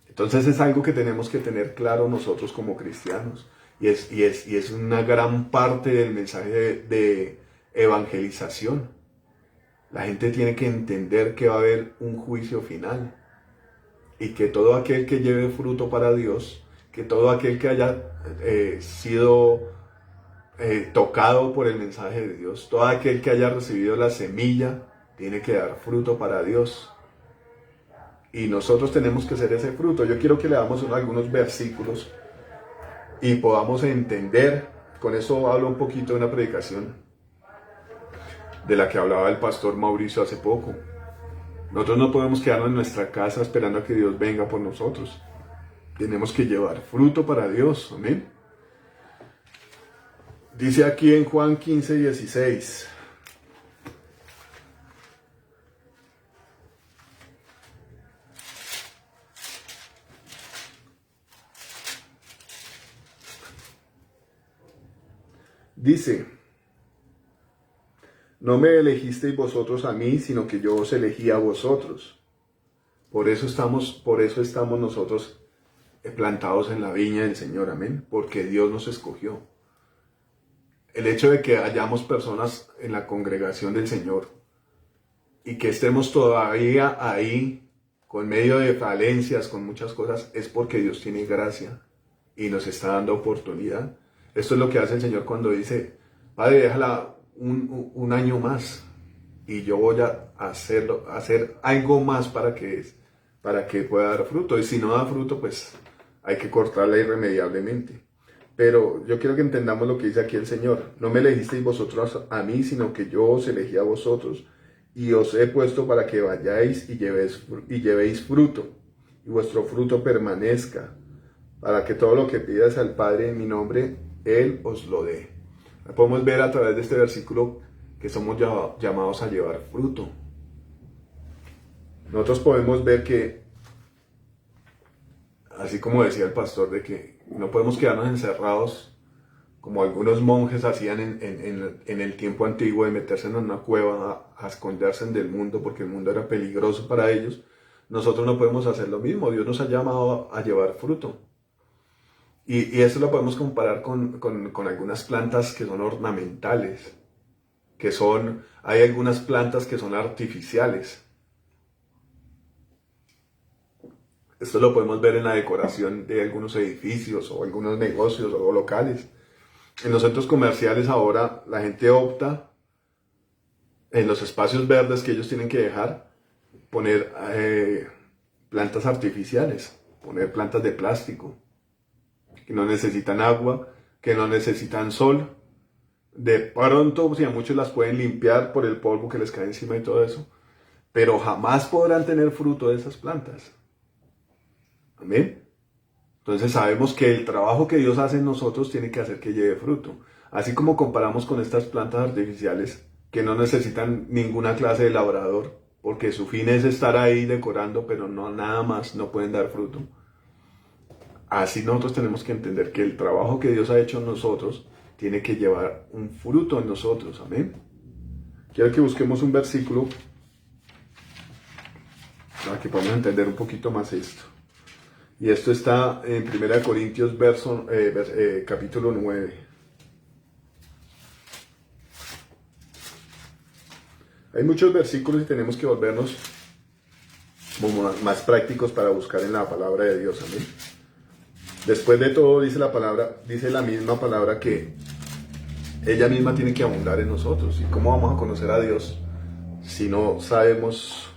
Entonces es algo que tenemos que tener claro nosotros como cristianos, y es una gran parte del mensaje de evangelización. La gente tiene que entender que va a haber un juicio final, y que todo aquel que lleve fruto para Dios, que todo aquel que haya sido tocado por el mensaje de Dios, todo aquel que haya recibido la semilla, tiene que dar fruto para Dios. Y nosotros tenemos que ser ese fruto. Yo quiero que leamos algunos versículos y podamos entender. Con eso hablo un poquito de una predicación de la que hablaba el pastor Mauricio hace poco. Nosotros no podemos quedarnos en nuestra casa esperando a que Dios venga por nosotros. Tenemos que llevar fruto para Dios. Amén. Dice aquí en Juan 15:16. Dice, no me elegisteis vosotros a mí, sino que yo os elegí a vosotros. Por eso estamos nosotros plantados en la viña del Señor, amén, porque Dios nos escogió. El hecho de que hayamos personas en la congregación del Señor y que estemos todavía ahí con medio de falencias, con muchas cosas, es porque Dios tiene gracia y nos está dando oportunidad. Esto es lo que hace el Señor cuando dice, Padre, déjala un año más y yo voy a hacer algo más para que pueda dar fruto. Y si no da fruto, pues hay que cortarla irremediablemente. Pero yo quiero que entendamos lo que dice aquí el Señor. No me elegisteis vosotros a mí, sino que yo os elegí a vosotros y os he puesto para que vayáis y llevéis fruto, y vuestro fruto permanezca, para que todo lo que pidas al Padre en mi nombre, Él os lo dé. Podemos ver a través de este versículo que somos llamados a llevar fruto. Nosotros podemos ver que, así como decía el pastor, de que no podemos quedarnos encerrados como algunos monjes hacían en el tiempo antiguo, de meterse en una cueva a esconderse del mundo porque el mundo era peligroso para ellos. Nosotros no podemos hacer lo mismo. Dios nos ha llamado a llevar fruto. Y esto lo podemos comparar con algunas plantas que son ornamentales, hay algunas plantas que son artificiales. Esto lo podemos ver en la decoración de algunos edificios o algunos negocios o locales. En los centros comerciales ahora la gente opta, en los espacios verdes que ellos tienen que dejar, poner plantas artificiales, poner plantas de plástico, que no necesitan agua, que no necesitan sol, De pronto, si a muchos las pueden limpiar por el polvo que les cae encima y todo eso, pero jamás podrán tener fruto de esas plantas. Amén. Entonces sabemos que el trabajo que Dios hace en nosotros tiene que hacer que lleve fruto. Así como comparamos con estas plantas artificiales que no necesitan ninguna clase de labrador, porque su fin es estar ahí decorando, pero no nada más, no pueden dar fruto. Así nosotros tenemos que entender que el trabajo que Dios ha hecho en nosotros tiene que llevar un fruto en nosotros. Amén. Quiero que busquemos un versículo para que podamos entender un poquito más esto. Y esto está en 1 Corintios capítulo 9. Hay muchos versículos y tenemos que volvernos como más prácticos para buscar en la palabra de Dios. Amén. Después de todo dice la misma palabra que ella misma tiene que abundar en nosotros. ¿Y cómo vamos a conocer a Dios si no sabemos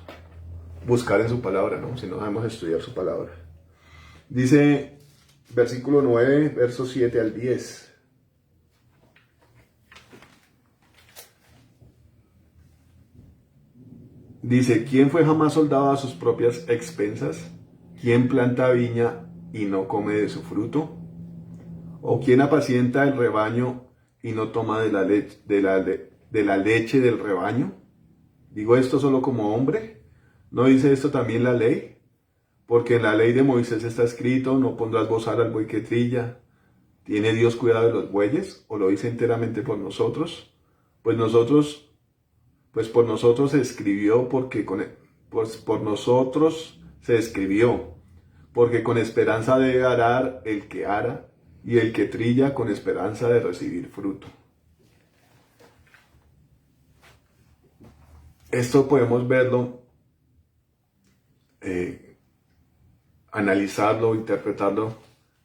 buscar en su palabra, ¿no? Si no sabemos estudiar su palabra? Dice versículo 9, versos 7 al 10. Dice, ¿quién fue jamás soldado a sus propias expensas? ¿Quién planta viña y no come de su fruto? ¿O quién apacienta el rebaño y no toma de la leche del rebaño? ¿Digo esto solo como hombre? ¿No dice esto también la ley? Porque en la ley de Moisés está escrito, no pondrás bozal al buey que trilla. ¿Tiene Dios cuidado de los bueyes? ¿O lo dice enteramente por nosotros? Pues por nosotros se escribió, por nosotros se escribió, porque con esperanza debe arar el que ara, y el que trilla con esperanza de recibir fruto. Esto podemos verlo, analizarlo, interpretarlo,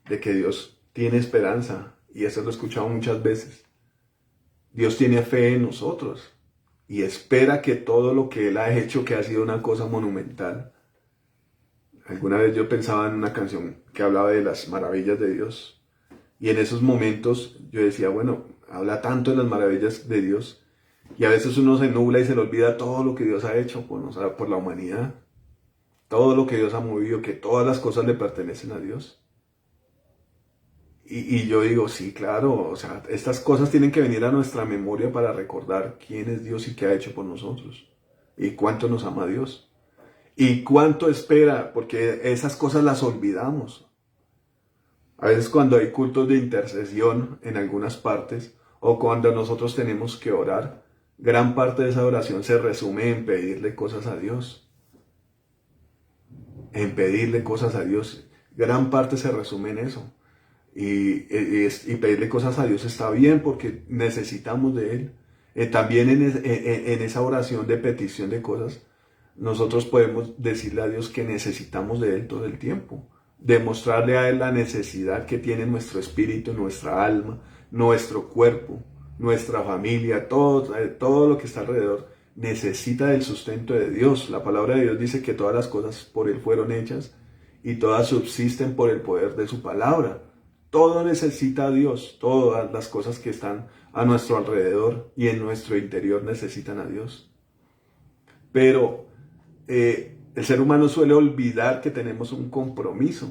de que Dios tiene esperanza, y eso lo he escuchado muchas veces. Dios tiene fe en nosotros y espera que todo lo que Él ha hecho, que ha sido una cosa monumental. Alguna vez yo pensaba en una canción que hablaba de las maravillas de Dios, y en esos momentos yo decía, bueno, habla tanto de las maravillas de Dios, y a veces uno se nubla y se le olvida todo lo que Dios ha hecho por la humanidad, todo lo que Dios ha movido, que todas las cosas le pertenecen a Dios. Y yo digo, sí, claro, o sea, estas cosas tienen que venir a nuestra memoria para recordar quién es Dios y qué ha hecho por nosotros, y cuánto nos ama Dios, y cuánto espera, porque esas cosas las olvidamos. A veces cuando hay cultos de intercesión en algunas partes, o cuando nosotros tenemos que orar, gran parte de esa oración se resume en pedirle cosas a Dios. En pedirle cosas a Dios. Gran parte se resume en eso. Y pedirle cosas a Dios está bien porque necesitamos de Él. También en esa oración de petición de cosas, nosotros podemos decirle a Dios que necesitamos de Él todo el tiempo. Demostrarle a Él la necesidad que tiene nuestro espíritu, nuestra alma, nuestro cuerpo, nuestra familia, todo lo que está alrededor necesita del sustento de Dios. La palabra de Dios dice que todas las cosas por Él fueron hechas y todas subsisten por el poder de su palabra. Todo necesita a Dios, todas las cosas que están a nuestro alrededor y en nuestro interior necesitan a Dios. Pero el ser humano suele olvidar que tenemos un compromiso,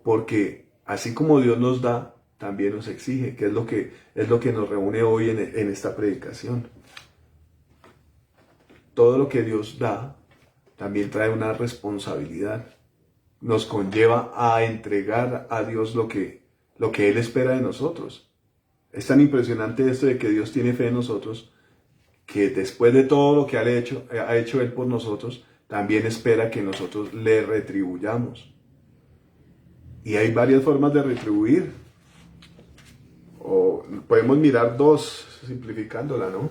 porque así como Dios nos da, también nos exige, que es lo que nos reúne hoy en esta predicación. Todo lo que Dios da también trae una responsabilidad. Nos conlleva a entregar a Dios lo que Él espera de nosotros. Es tan impresionante esto de que Dios tiene fe en nosotros, que después de todo lo que ha hecho Él por nosotros, también espera que nosotros le retribuyamos. Y hay varias formas de retribuir. O podemos mirar dos, simplificándola, ¿no?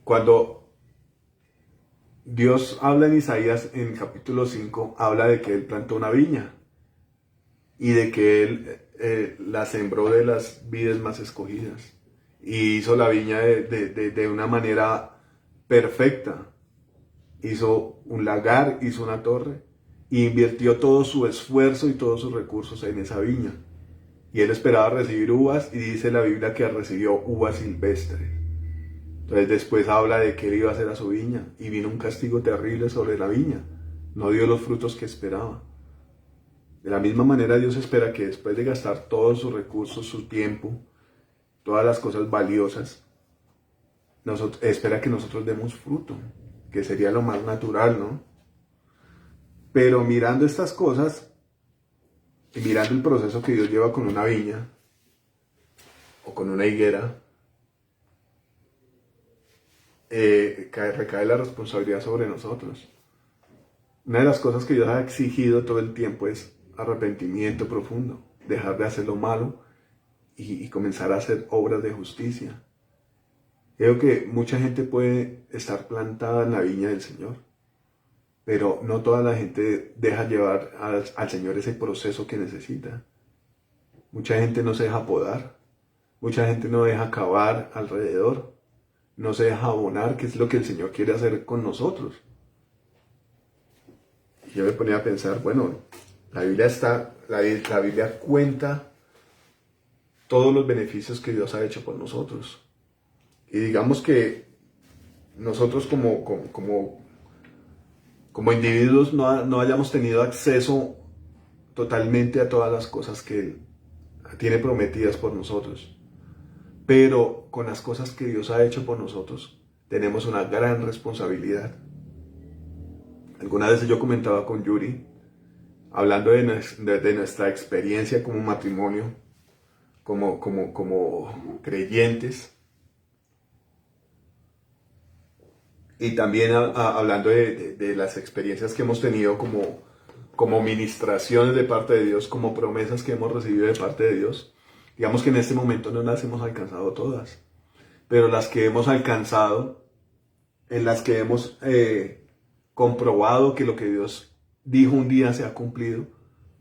Cuando Dios habla en Isaías, en capítulo 5, habla de que Él plantó una viña y de que Él la sembró de las vides más escogidas y hizo la viña de una manera perfecta. Hizo un lagar, hizo una torre e invirtió todo su esfuerzo y todos sus recursos en esa viña. y él esperaba recibir uvas y dice la Biblia que recibió uvas silvestres. Entonces después habla de que él iba a hacer a su viña y vino un castigo terrible sobre la viña. No dio los frutos que esperaba. De la misma manera Dios espera que después de gastar todos sus recursos, su tiempo, todas las cosas valiosas, espera que nosotros demos fruto, que sería lo más natural, ¿no? Pero mirando estas cosas y mirando el proceso que Dios lleva con una viña o con una higuera, recae la responsabilidad sobre nosotros. Una de las cosas que Dios ha exigido todo el tiempo es arrepentimiento profundo, dejar de hacer lo malo y comenzar a hacer obras de justicia. Creo que mucha gente puede estar plantada en la viña del Señor, pero no toda la gente deja llevar al Señor ese proceso que necesita. Mucha gente no se deja podar, mucha gente no deja cavar alrededor, no se deja abonar, que es lo que el Señor quiere hacer con nosotros. Y yo me ponía a pensar, bueno, la Biblia cuenta todos los beneficios que Dios ha hecho por nosotros. Y digamos que nosotros como individuos no hayamos tenido acceso totalmente a todas las cosas que Él tiene prometidas por nosotros. Pero con las cosas que Dios ha hecho por nosotros, tenemos una gran responsabilidad. Algunas veces yo comentaba con Yuri, hablando de nuestra experiencia como matrimonio, como creyentes, y también hablando de las experiencias que hemos tenido como ministraciones de parte de Dios, como promesas que hemos recibido de parte de Dios. Digamos que en este momento no las hemos alcanzado todas, pero las que hemos alcanzado, en las que hemos comprobado que lo que Dios dijo un día se ha cumplido,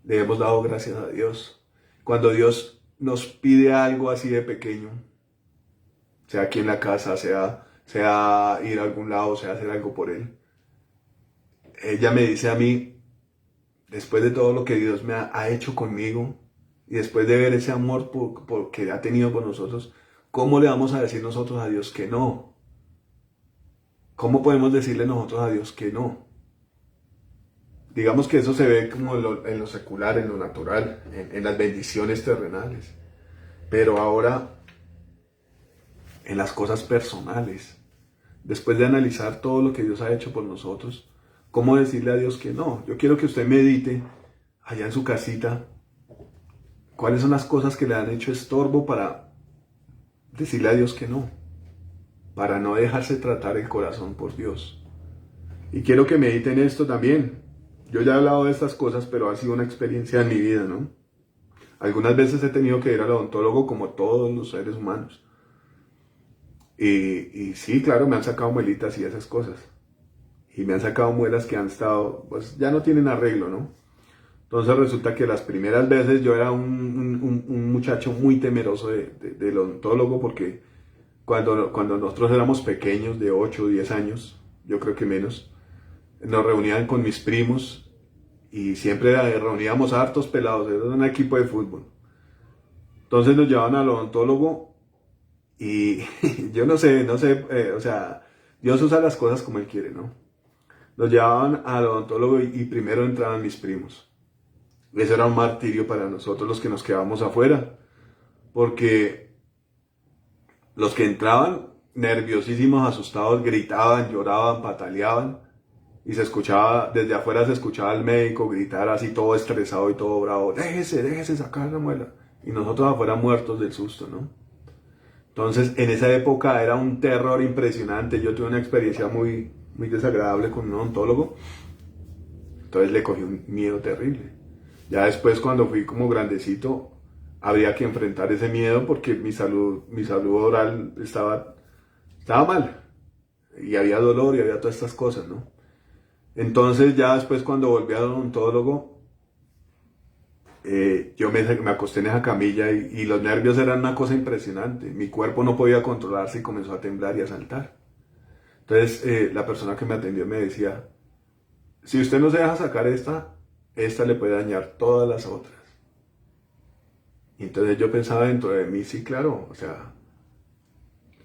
le hemos dado gracias a Dios. Cuando Dios nos pide algo así de pequeño, sea aquí en la casa, sea ir a algún lado, sea hacer algo por Él, ella me dice a mí, después de todo lo que Dios me ha hecho conmigo, y después de ver ese amor que ha tenido con nosotros, ¿cómo le vamos a decir nosotros a Dios que no? ¿Cómo podemos decirle nosotros a Dios que no? Digamos que eso se ve como en lo secular, en lo natural, en las bendiciones terrenales. Pero ahora, en las cosas personales, después de analizar todo lo que Dios ha hecho por nosotros, ¿cómo decirle a Dios que no? Yo quiero que usted medite allá en su casita cuáles son las cosas que le han hecho estorbo para decirle a Dios que no, para no dejarse tratar el corazón por Dios. Y quiero que mediten esto también. Yo ya he hablado de estas cosas, pero ha sido una experiencia en mi vida, ¿no? Algunas veces he tenido que ir al odontólogo como todos los seres humanos. Y sí, claro, me han sacado muelitas y esas cosas. Y me han sacado muelas que han estado, pues ya no tienen arreglo, ¿no? Entonces resulta que las primeras veces yo era un muchacho muy temeroso del odontólogo, porque cuando nosotros éramos pequeños, de 8 o 10 años, yo creo que menos, nos reunían con mis primos y siempre reuníamos a hartos pelados, era un equipo de fútbol. Entonces nos llevaban al odontólogo y yo no sé, o sea, Dios usa las cosas como Él quiere, ¿no? Nos llevaban al odontólogo y primero entraban mis primos. Eso era un martirio para nosotros los que nos quedábamos afuera, porque los que entraban nerviosísimos, asustados, gritaban, lloraban, pataleaban, y desde afuera se escuchaba al médico gritar así todo estresado y todo bravo, déjese sacar la muela, y nosotros afuera muertos del susto, ¿no? Entonces en esa época era un terror impresionante. Yo tuve una experiencia muy desagradable con un odontólogo, entonces le cogí un miedo terrible. Ya después, cuando fui como grandecito, habría que enfrentar ese miedo porque mi salud oral estaba mal. Y había dolor y había todas estas cosas, ¿no? Entonces, ya después, cuando volví al odontólogo, yo me acosté en esa camilla y los nervios eran una cosa impresionante. Mi cuerpo no podía controlarse y comenzó a temblar y a saltar. Entonces, la persona que me atendió me decía, si usted no se deja sacar esta le puede dañar todas las otras. Y entonces yo pensaba dentro de mí, sí, claro, o sea,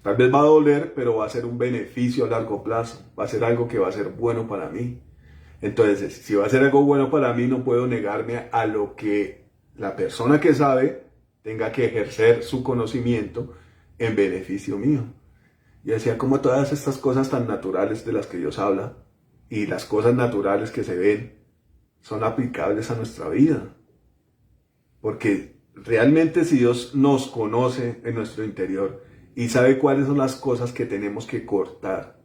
tal vez va a doler, pero va a ser un beneficio a largo plazo, va a ser algo que va a ser bueno para mí. Entonces, si va a ser algo bueno para mí, no puedo negarme a lo que la persona que sabe tenga que ejercer su conocimiento en beneficio mío. Y decía como todas estas cosas tan naturales de las que Dios habla y las cosas naturales que se ven son aplicables a nuestra vida. Porque realmente si Dios nos conoce en nuestro interior y sabe cuáles son las cosas que tenemos que cortar,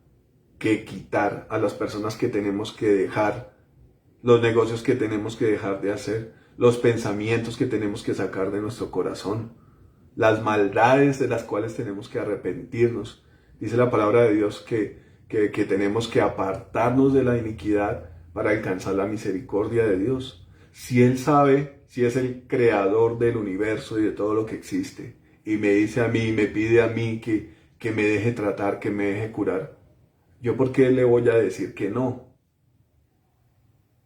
que quitar, a las personas que tenemos que dejar, los negocios que tenemos que dejar de hacer, los pensamientos que tenemos que sacar de nuestro corazón, las maldades de las cuales tenemos que arrepentirnos. Dice la palabra de Dios que tenemos que apartarnos de la iniquidad para alcanzar la misericordia de Dios. Si Él sabe, si es el creador del universo y de todo lo que existe, y me dice a mí, me pide a mí que me deje tratar, que me deje curar, ¿yo por qué le voy a decir que no?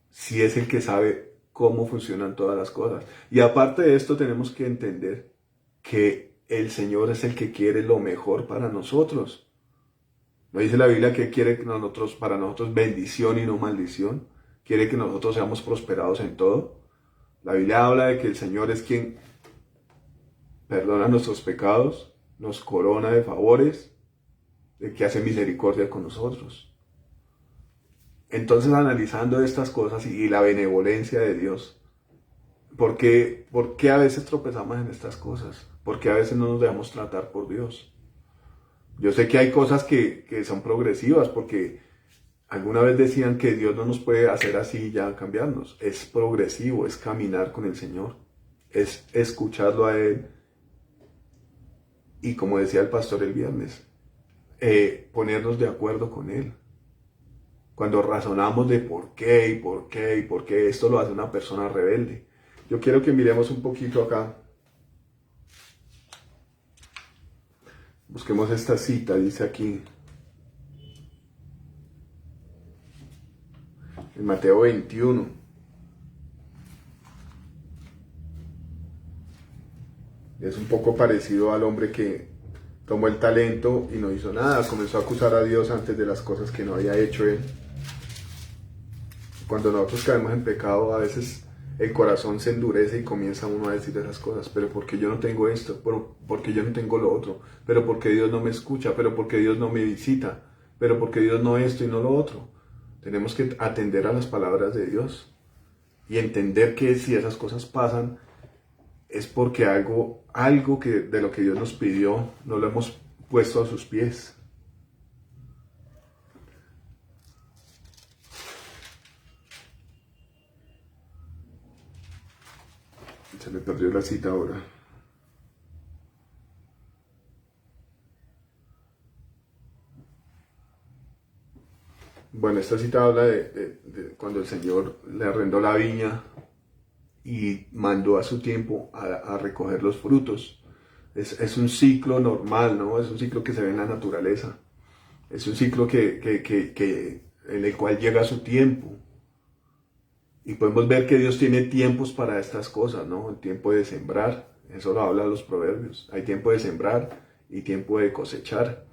Si es el que sabe cómo funcionan todas las cosas. Y aparte de esto tenemos que entender que el Señor es el que quiere lo mejor para nosotros. ¿No dice la Biblia que quiere que nosotros, para nosotros bendición y no maldición? Quiere que nosotros seamos prosperados en todo. La Biblia habla de que el Señor es quien perdona nuestros pecados, nos corona de favores, de que hace misericordia con nosotros. Entonces, analizando estas cosas y la benevolencia de Dios, ¿por qué a veces tropezamos en estas cosas? ¿Por qué a veces no nos dejamos tratar por Dios? Yo sé que hay cosas que son progresivas, porque alguna vez decían que Dios no nos puede hacer así y ya cambiarnos. Es progresivo, es caminar con el Señor, es escucharlo a Él. Y como decía el pastor el viernes, ponernos de acuerdo con Él. Cuando razonamos de por qué y por qué y por qué, esto lo hace una persona rebelde. Yo quiero que miremos un poquito acá. Busquemos esta cita, dice aquí. En Mateo 21. Es un poco parecido al hombre que tomó el talento y no hizo nada. Comenzó a acusar a Dios antes de las cosas que no había hecho él. Cuando nosotros caemos en pecado, a veces el corazón se endurece y comienza uno a decir esas cosas. Pero ¿por qué yo no tengo esto? ¿Por qué yo no tengo lo otro? ¿Pero por qué Dios no me escucha? ¿Pero por qué Dios no me visita? ¿Pero por qué Dios no esto y no lo otro? Tenemos que atender a las palabras de Dios y entender que si esas cosas pasan es porque algo que de lo que Dios nos pidió no lo hemos puesto a sus pies. Se me perdió la cita ahora. Bueno, esta cita habla de cuando el Señor le arrendó la viña y mandó a su tiempo a recoger los frutos. Es un ciclo normal, ¿no? Es un ciclo que se ve en la naturaleza. Es un ciclo en el cual llega su tiempo. Y podemos ver que Dios tiene tiempos para estas cosas, ¿no? El tiempo de sembrar, eso lo hablan los proverbios. Hay tiempo de sembrar y tiempo de cosechar.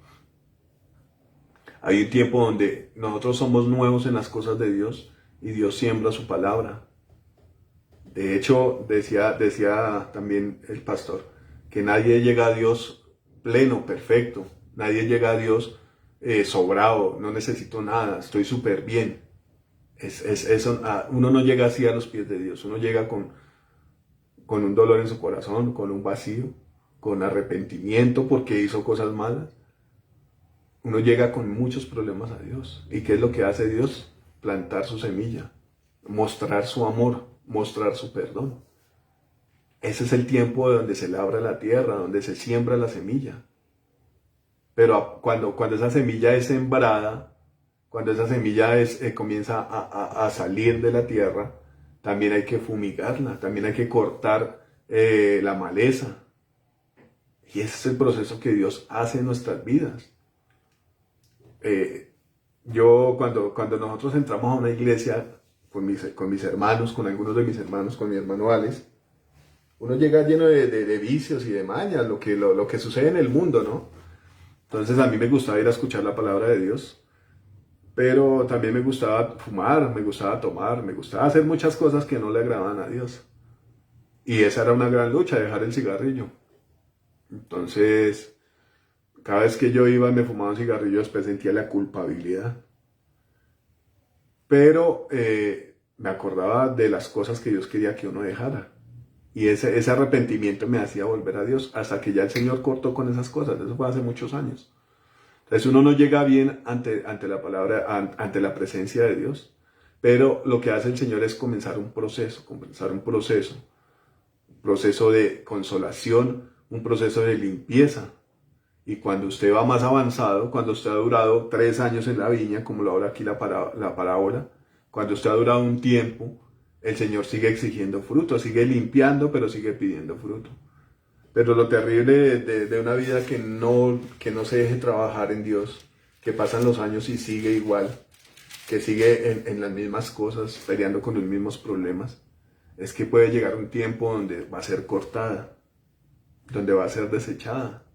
Hay un tiempo donde nosotros somos nuevos en las cosas de Dios y Dios siembra su palabra. De hecho, decía también el pastor, que nadie llega a Dios pleno, perfecto. Nadie llega a Dios sobrado, no necesito nada, estoy súper bien. Uno no llega así a los pies de Dios, uno llega con un dolor en su corazón, con un vacío, con arrepentimiento porque hizo cosas malas. Uno llega con muchos problemas a Dios. ¿Y qué es lo que hace Dios? Plantar su semilla, mostrar su amor, mostrar su perdón. Ese es el tiempo donde se labra la tierra, donde se siembra la semilla. Pero cuando esa semilla es sembrada, cuando esa semilla comienza a salir de la tierra, también hay que fumigarla, también hay que cortar la maleza. Y ese es el proceso que Dios hace en nuestras vidas. Yo cuando nosotros entramos a una iglesia con mis hermanos, con algunos de mis hermanos, con mi hermano Alex, uno llega lleno de vicios y de mañas, lo que sucede en el mundo, ¿no? Entonces a mí me gustaba ir a escuchar la palabra de Dios, pero también me gustaba fumar, me gustaba tomar, me gustaba hacer muchas cosas que no le agradaban a Dios. Y esa era una gran lucha, dejar el cigarrillo. Entonces, cada vez que yo iba y me fumaba un cigarrillo, después sentía la culpabilidad. Pero me acordaba de las cosas que Dios quería que uno dejara. Y ese arrepentimiento me hacía volver a Dios hasta que ya el Señor cortó con esas cosas. Eso fue hace muchos años. Entonces uno no llega bien ante la palabra, ante la presencia de Dios. Pero lo que hace el Señor es comenzar un proceso, un proceso de consolación, un proceso de limpieza. Y cuando usted va más avanzado, cuando usted ha durado 3 años en la viña, como lo habla aquí la parábola, cuando usted ha durado un tiempo, el Señor sigue exigiendo fruto, sigue limpiando, pero sigue pidiendo fruto. Pero lo terrible de una vida que no se deje trabajar en Dios, que pasan los años y sigue igual, que sigue en las mismas cosas, peleando con los mismos problemas, es que puede llegar un tiempo donde va a ser cortada, donde va a ser desechada.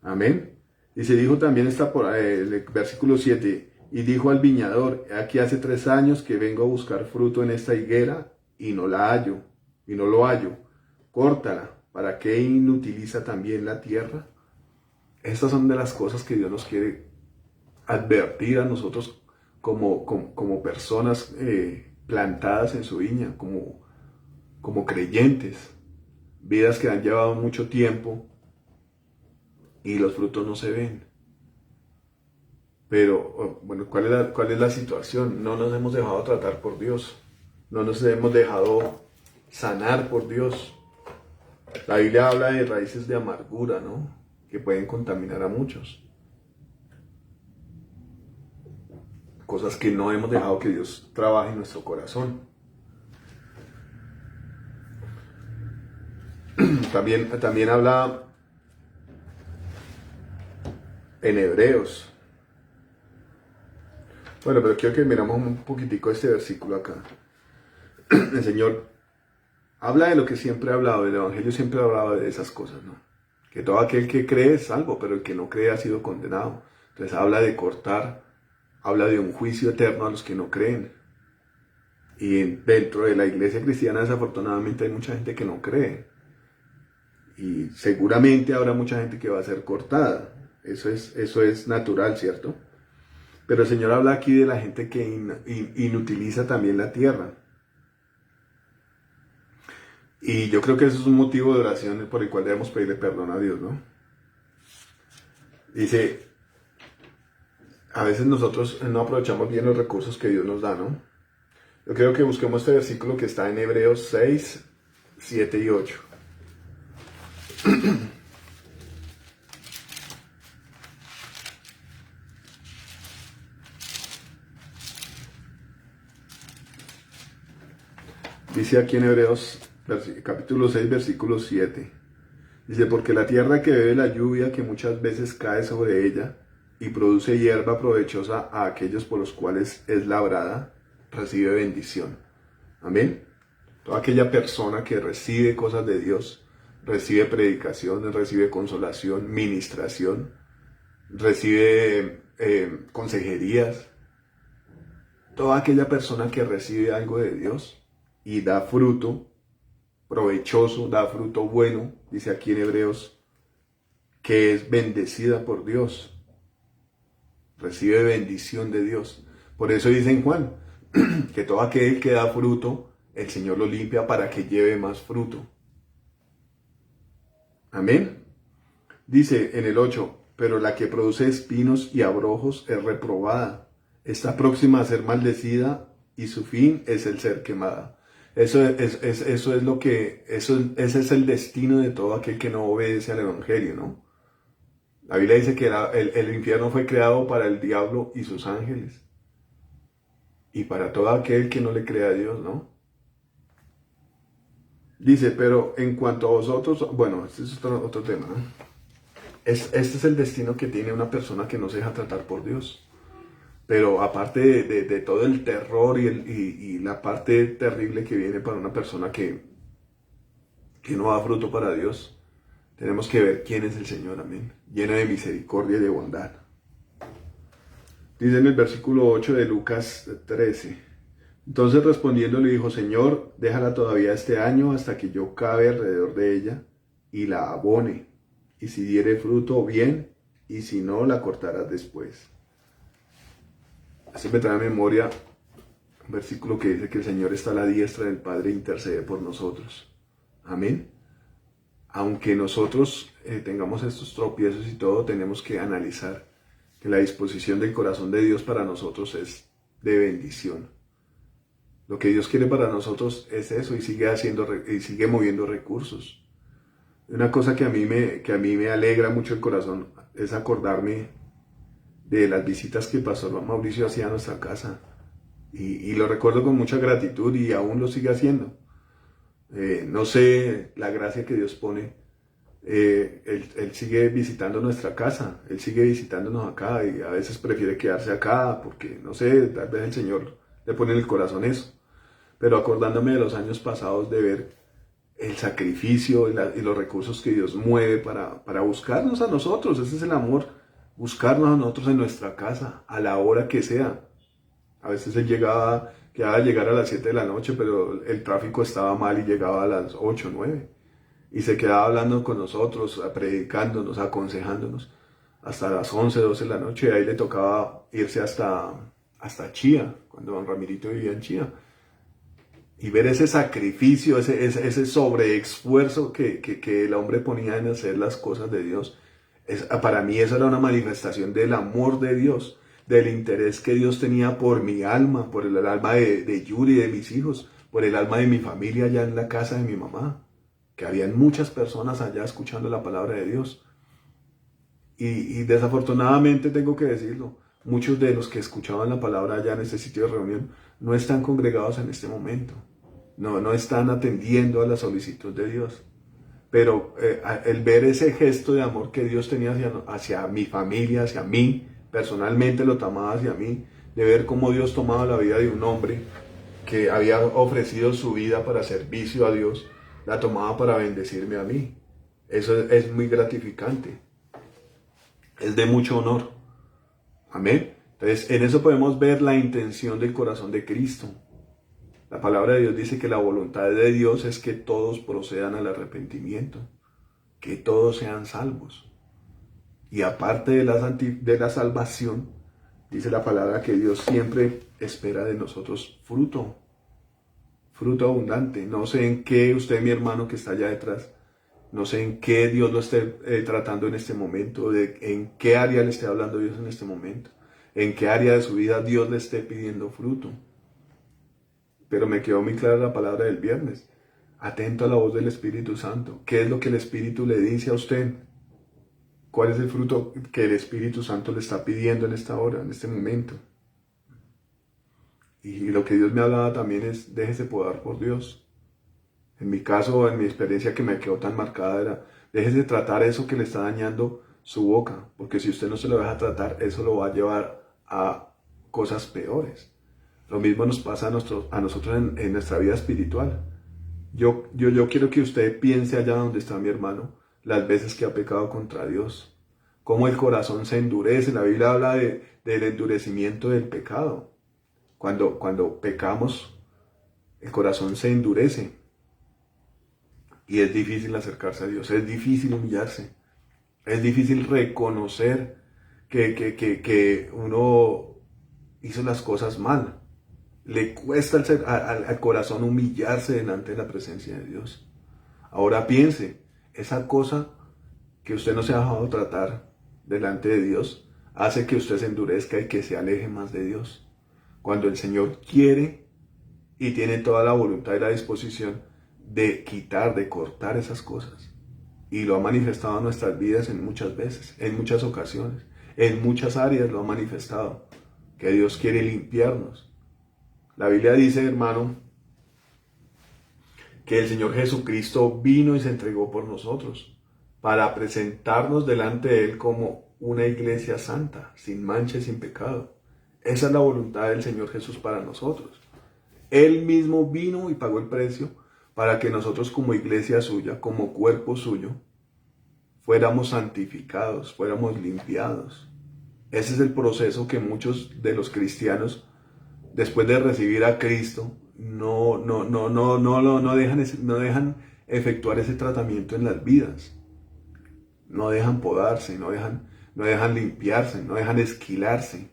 Amén. Y se dijo también, está por el versículo 7, y dijo al viñador, aquí hace 3 años que vengo a buscar fruto en esta higuera y no la hallo, y no lo hallo. Córtala, ¿para qué inutiliza también la tierra? Estas son de las cosas que Dios nos quiere advertir a nosotros como personas plantadas en su viña, como creyentes, vidas que han llevado mucho tiempo y los frutos no se ven. Pero, bueno, ¿cuál es la situación? No nos hemos dejado tratar por Dios. No nos hemos dejado sanar por Dios. La Biblia habla de raíces de amargura, ¿no? Que pueden contaminar a muchos. Cosas que no hemos dejado que Dios trabaje en nuestro corazón. También habla en Hebreos. Bueno, pero quiero que miramos un poquitico este versículo acá. El Señor habla de lo que siempre ha hablado, el Evangelio siempre ha hablado de esas cosas, ¿no? Que todo aquel que cree es salvo, pero el que no cree ha sido condenado. Entonces habla de cortar, habla de un juicio eterno a los que no creen. Y dentro de la iglesia cristiana desafortunadamente hay mucha gente que no cree. Y seguramente habrá mucha gente que va a ser cortada. Eso es natural, ¿cierto? Pero el Señor habla aquí de la gente que inutiliza también la tierra. Y yo creo que eso es un motivo de oración por el cual debemos pedirle perdón a Dios, ¿no? Dice, a veces nosotros no aprovechamos bien los recursos que Dios nos da, ¿no? Yo creo que busquemos este versículo que está en Hebreos 6, 7 y 8. Dice aquí en Hebreos capítulo 6, versículo 7. Dice, porque la tierra que bebe la lluvia que muchas veces cae sobre ella y produce hierba provechosa a aquellos por los cuales es labrada, recibe bendición. Amén. Toda aquella persona que recibe cosas de Dios, recibe predicaciones, recibe consolación, ministración, recibe consejerías. Toda aquella persona que recibe algo de Dios y da fruto provechoso, da fruto bueno, dice aquí en Hebreos, que es bendecida por Dios, recibe bendición de Dios. Por eso dice en Juan, que todo aquel que da fruto, el Señor lo limpia para que lleve más fruto. Amén. Dice en el 8, pero la que produce espinos y abrojos es reprobada, está próxima a ser maldecida y su fin es el ser quemada. Ese es el destino de todo aquel que no obedece al Evangelio, ¿no? La Biblia dice que el infierno fue creado para el diablo y sus ángeles. Y para todo aquel que no le cree a Dios, ¿no? Dice, pero en cuanto a vosotros, bueno, este es otro tema, ¿no? Este es el destino que tiene una persona que no se deja tratar por Dios. Pero aparte de todo el terror y la parte terrible que viene para una persona que que no da fruto para Dios, tenemos que ver quién es el Señor, amén, lleno de misericordia y de bondad. Dice en el versículo 8 de Lucas 13, entonces respondiendo le dijo, Señor, déjala todavía este año hasta que yo cabe alrededor de ella y la abone, y si diere fruto, bien, y si no, la cortarás después. Así me trae a memoria un versículo que dice que el Señor está a la diestra del Padre e intercede por nosotros. Amén. Aunque nosotros tengamos estos tropiezos y todo, tenemos que analizar que la disposición del corazón de Dios para nosotros es de bendición. Lo que Dios quiere para nosotros es eso, y sigue haciendo y sigue moviendo recursos. Una cosa que a mí me alegra mucho el corazón es acordarme de las visitas que el pastor Mauricio hacía a nuestra casa. Y lo recuerdo con mucha gratitud y aún lo sigue haciendo. No sé la gracia que Dios pone. Él sigue visitando nuestra casa, Él sigue visitándonos acá y a veces prefiere quedarse acá porque, no sé, tal vez el Señor le pone en el corazón eso. Pero acordándome de los años pasados de ver el sacrificio y los recursos que Dios mueve para buscarnos a nosotros, ese es el amor, buscarnos a nosotros en nuestra casa, a la hora que sea. A veces Él quedaba llegar a las 7 de la noche, pero el tráfico estaba mal y llegaba a las 8, 9. Y se quedaba hablando con nosotros, predicándonos, aconsejándonos, hasta las 11, 12 de la noche. Y ahí le tocaba irse hasta Chía, cuando don Ramirito vivía en Chía. Y ver ese sacrificio, ese sobreesfuerzo que el hombre ponía en hacer las cosas de Dios. Para mí eso era una manifestación del amor de Dios, del interés que Dios tenía por mi alma, por el alma de Yuri, de mis hijos, por el alma de mi familia allá en la casa de mi mamá, que habían muchas personas allá escuchando la palabra de Dios. Y desafortunadamente tengo que decirlo, muchos de los que escuchaban la palabra allá en este sitio de reunión no están congregados en este momento, no están atendiendo a la solicitud de Dios. Pero el ver ese gesto de amor que Dios tenía hacia mi familia, hacia mí, personalmente lo tomaba hacia mí, de ver cómo Dios tomaba la vida de un hombre que había ofrecido su vida para servicio a Dios, la tomaba para bendecirme a mí. Eso es muy gratificante, es de mucho honor. Amén. Entonces, en eso podemos ver la intención del corazón de Cristo. La palabra de Dios dice que la voluntad de Dios es que todos procedan al arrepentimiento, que todos sean salvos. Y aparte de la salvación, dice la palabra que Dios siempre espera de nosotros fruto abundante. No sé en qué usted, mi hermano que está allá detrás, no sé en qué Dios lo esté tratando en este momento, en qué área le esté hablando Dios en este momento, en qué área de su vida Dios le esté pidiendo fruto. Pero me quedó muy clara la palabra del viernes. Atento a la voz del Espíritu Santo. ¿Qué es lo que el Espíritu le dice a usted? ¿Cuál es el fruto que el Espíritu Santo le está pidiendo en esta hora, en este momento? Y lo que Dios me hablaba también es, déjese podar por Dios. En mi caso, en mi experiencia que me quedó tan marcada era, déjese tratar eso que le está dañando su boca, porque si usted no se lo deja tratar, eso lo va a llevar a cosas peores. Lo mismo nos pasa a nosotros en nuestra vida espiritual. Yo quiero que usted piense allá donde está mi hermano, las veces que ha pecado contra Dios, cómo el corazón se endurece. La Biblia habla del endurecimiento del pecado. Cuando pecamos, el corazón se endurece y es difícil acercarse a Dios, es difícil humillarse, es difícil reconocer que uno hizo las cosas mal. Le cuesta al corazón humillarse delante de la presencia de Dios. Ahora piense, esa cosa que usted no se ha dejado tratar delante de Dios hace que usted se endurezca y que se aleje más de Dios. Cuando el Señor quiere y tiene toda la voluntad y la disposición de quitar, de cortar esas cosas. Y lo ha manifestado en nuestras vidas en muchas veces, en muchas ocasiones, en muchas áreas lo ha manifestado, que Dios quiere limpiarnos. La Biblia dice, hermano, que el Señor Jesucristo vino y se entregó por nosotros para presentarnos delante de Él como una iglesia santa, sin mancha y sin pecado. Esa es la voluntad del Señor Jesús para nosotros. Él mismo vino y pagó el precio para que nosotros como iglesia suya, como cuerpo suyo, fuéramos santificados, fuéramos limpiados. Ese es el proceso que muchos de los cristianos, después de recibir a Cristo, no dejan efectuar ese tratamiento en las vidas. No dejan podarse, no dejan limpiarse, no dejan esquilarse.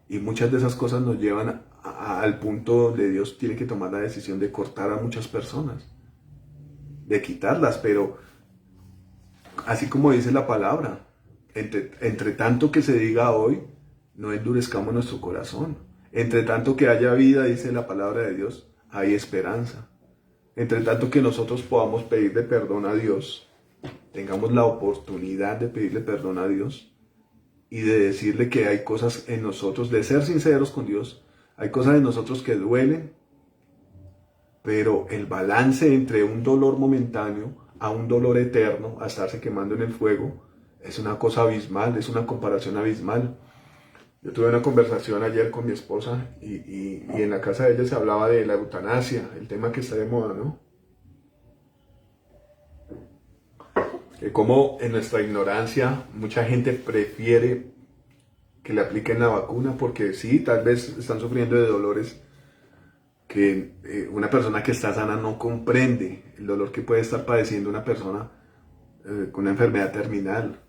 Y muchas de esas cosas nos llevan al punto donde Dios tiene que tomar la decisión de cortar a muchas personas, de quitarlas, pero así como dice la palabra, entre tanto que se diga hoy, no endurezcamos nuestro corazón. Entre tanto que haya vida, dice la palabra de Dios, hay esperanza. Entre tanto que nosotros podamos pedirle perdón a Dios, tengamos la oportunidad de pedirle perdón a Dios y de decirle que hay cosas en nosotros, de ser sinceros con Dios, hay cosas en nosotros que duelen, pero el balance entre un dolor momentáneo a un dolor eterno, a estarse quemando en el fuego, es una cosa abismal, es una comparación abismal. Yo tuve una conversación ayer con mi esposa y en la casa de ella se hablaba de la eutanasia, el tema que está de moda, ¿no? Que como en nuestra ignorancia mucha gente prefiere que le apliquen la vacuna porque sí, tal vez están sufriendo de dolores que una persona que está sana no comprende, el dolor que puede estar padeciendo una persona con una enfermedad terminal.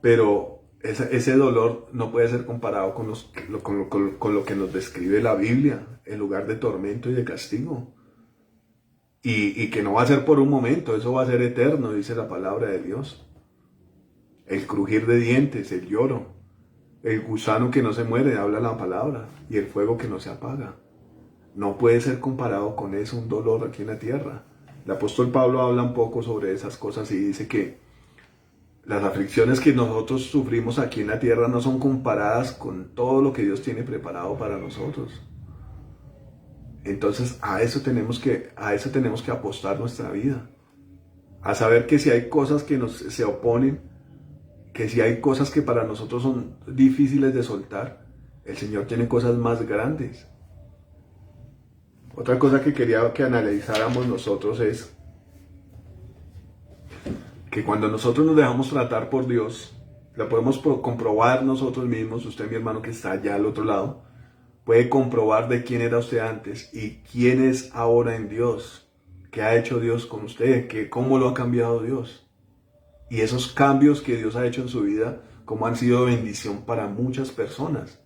Pero ese dolor no puede ser comparado con lo que nos describe la Biblia, en lugar de tormento y de castigo. Y que no va a ser por un momento, eso va a ser eterno, dice la palabra de Dios. El crujir de dientes, el lloro, el gusano que no se muere, habla la palabra, y el fuego que no se apaga. No puede ser comparado con eso, un dolor aquí en la tierra. El apóstol Pablo habla un poco sobre esas cosas y dice que las aflicciones que nosotros sufrimos aquí en la tierra no son comparadas con todo lo que Dios tiene preparado para nosotros. Entonces a eso tenemos que apostar nuestra vida. A saber que si hay cosas que se oponen, que si hay cosas que para nosotros son difíciles de soltar, el Señor tiene cosas más grandes. Otra cosa que quería que analizáramos nosotros es que cuando nosotros nos dejamos tratar por Dios, lo podemos comprobar nosotros mismos. Usted, mi hermano que está allá al otro lado, puede comprobar de quién era usted antes y quién es ahora en Dios, qué ha hecho Dios con usted, cómo lo ha cambiado Dios. Y esos cambios que Dios ha hecho en su vida, cómo han sido bendición para muchas personas.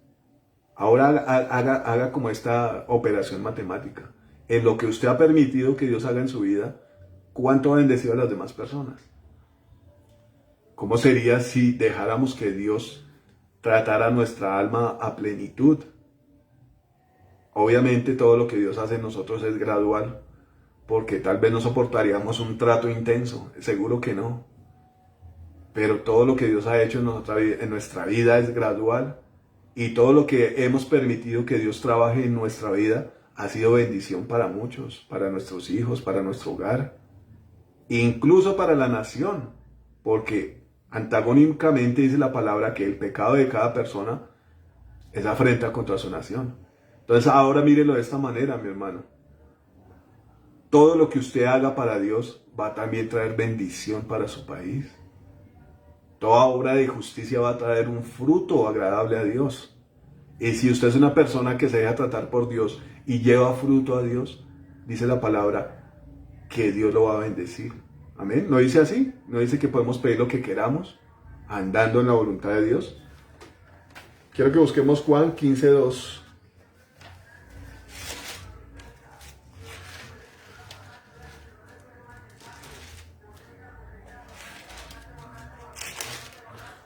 Ahora haga como esta operación matemática. En lo que usted ha permitido que Dios haga en su vida, ¿cuánto ha bendecido a las demás personas? ¿Cómo sería si dejáramos que Dios tratara nuestra alma a plenitud? Obviamente todo lo que Dios hace en nosotros es gradual, porque tal vez no soportaríamos un trato intenso, seguro que no. Pero todo lo que Dios ha hecho en nuestra vida es gradual, y todo lo que hemos permitido que Dios trabaje en nuestra vida ha sido bendición para muchos, para nuestros hijos, para nuestro hogar, incluso para la nación, porque antagónicamente dice la palabra que el pecado de cada persona es afrenta contra su nación. Entonces ahora mírelo de esta manera, mi hermano. Todo lo que usted haga para Dios va a también traer bendición para su país. Toda obra de justicia va a traer un fruto agradable a Dios. Y si usted es una persona que se deja tratar por Dios y lleva fruto a Dios, dice la palabra que Dios lo va a bendecir. Amén. ¿No dice así? ¿No dice que podemos pedir lo que queramos andando en la voluntad de Dios? Quiero que busquemos Juan 15:2.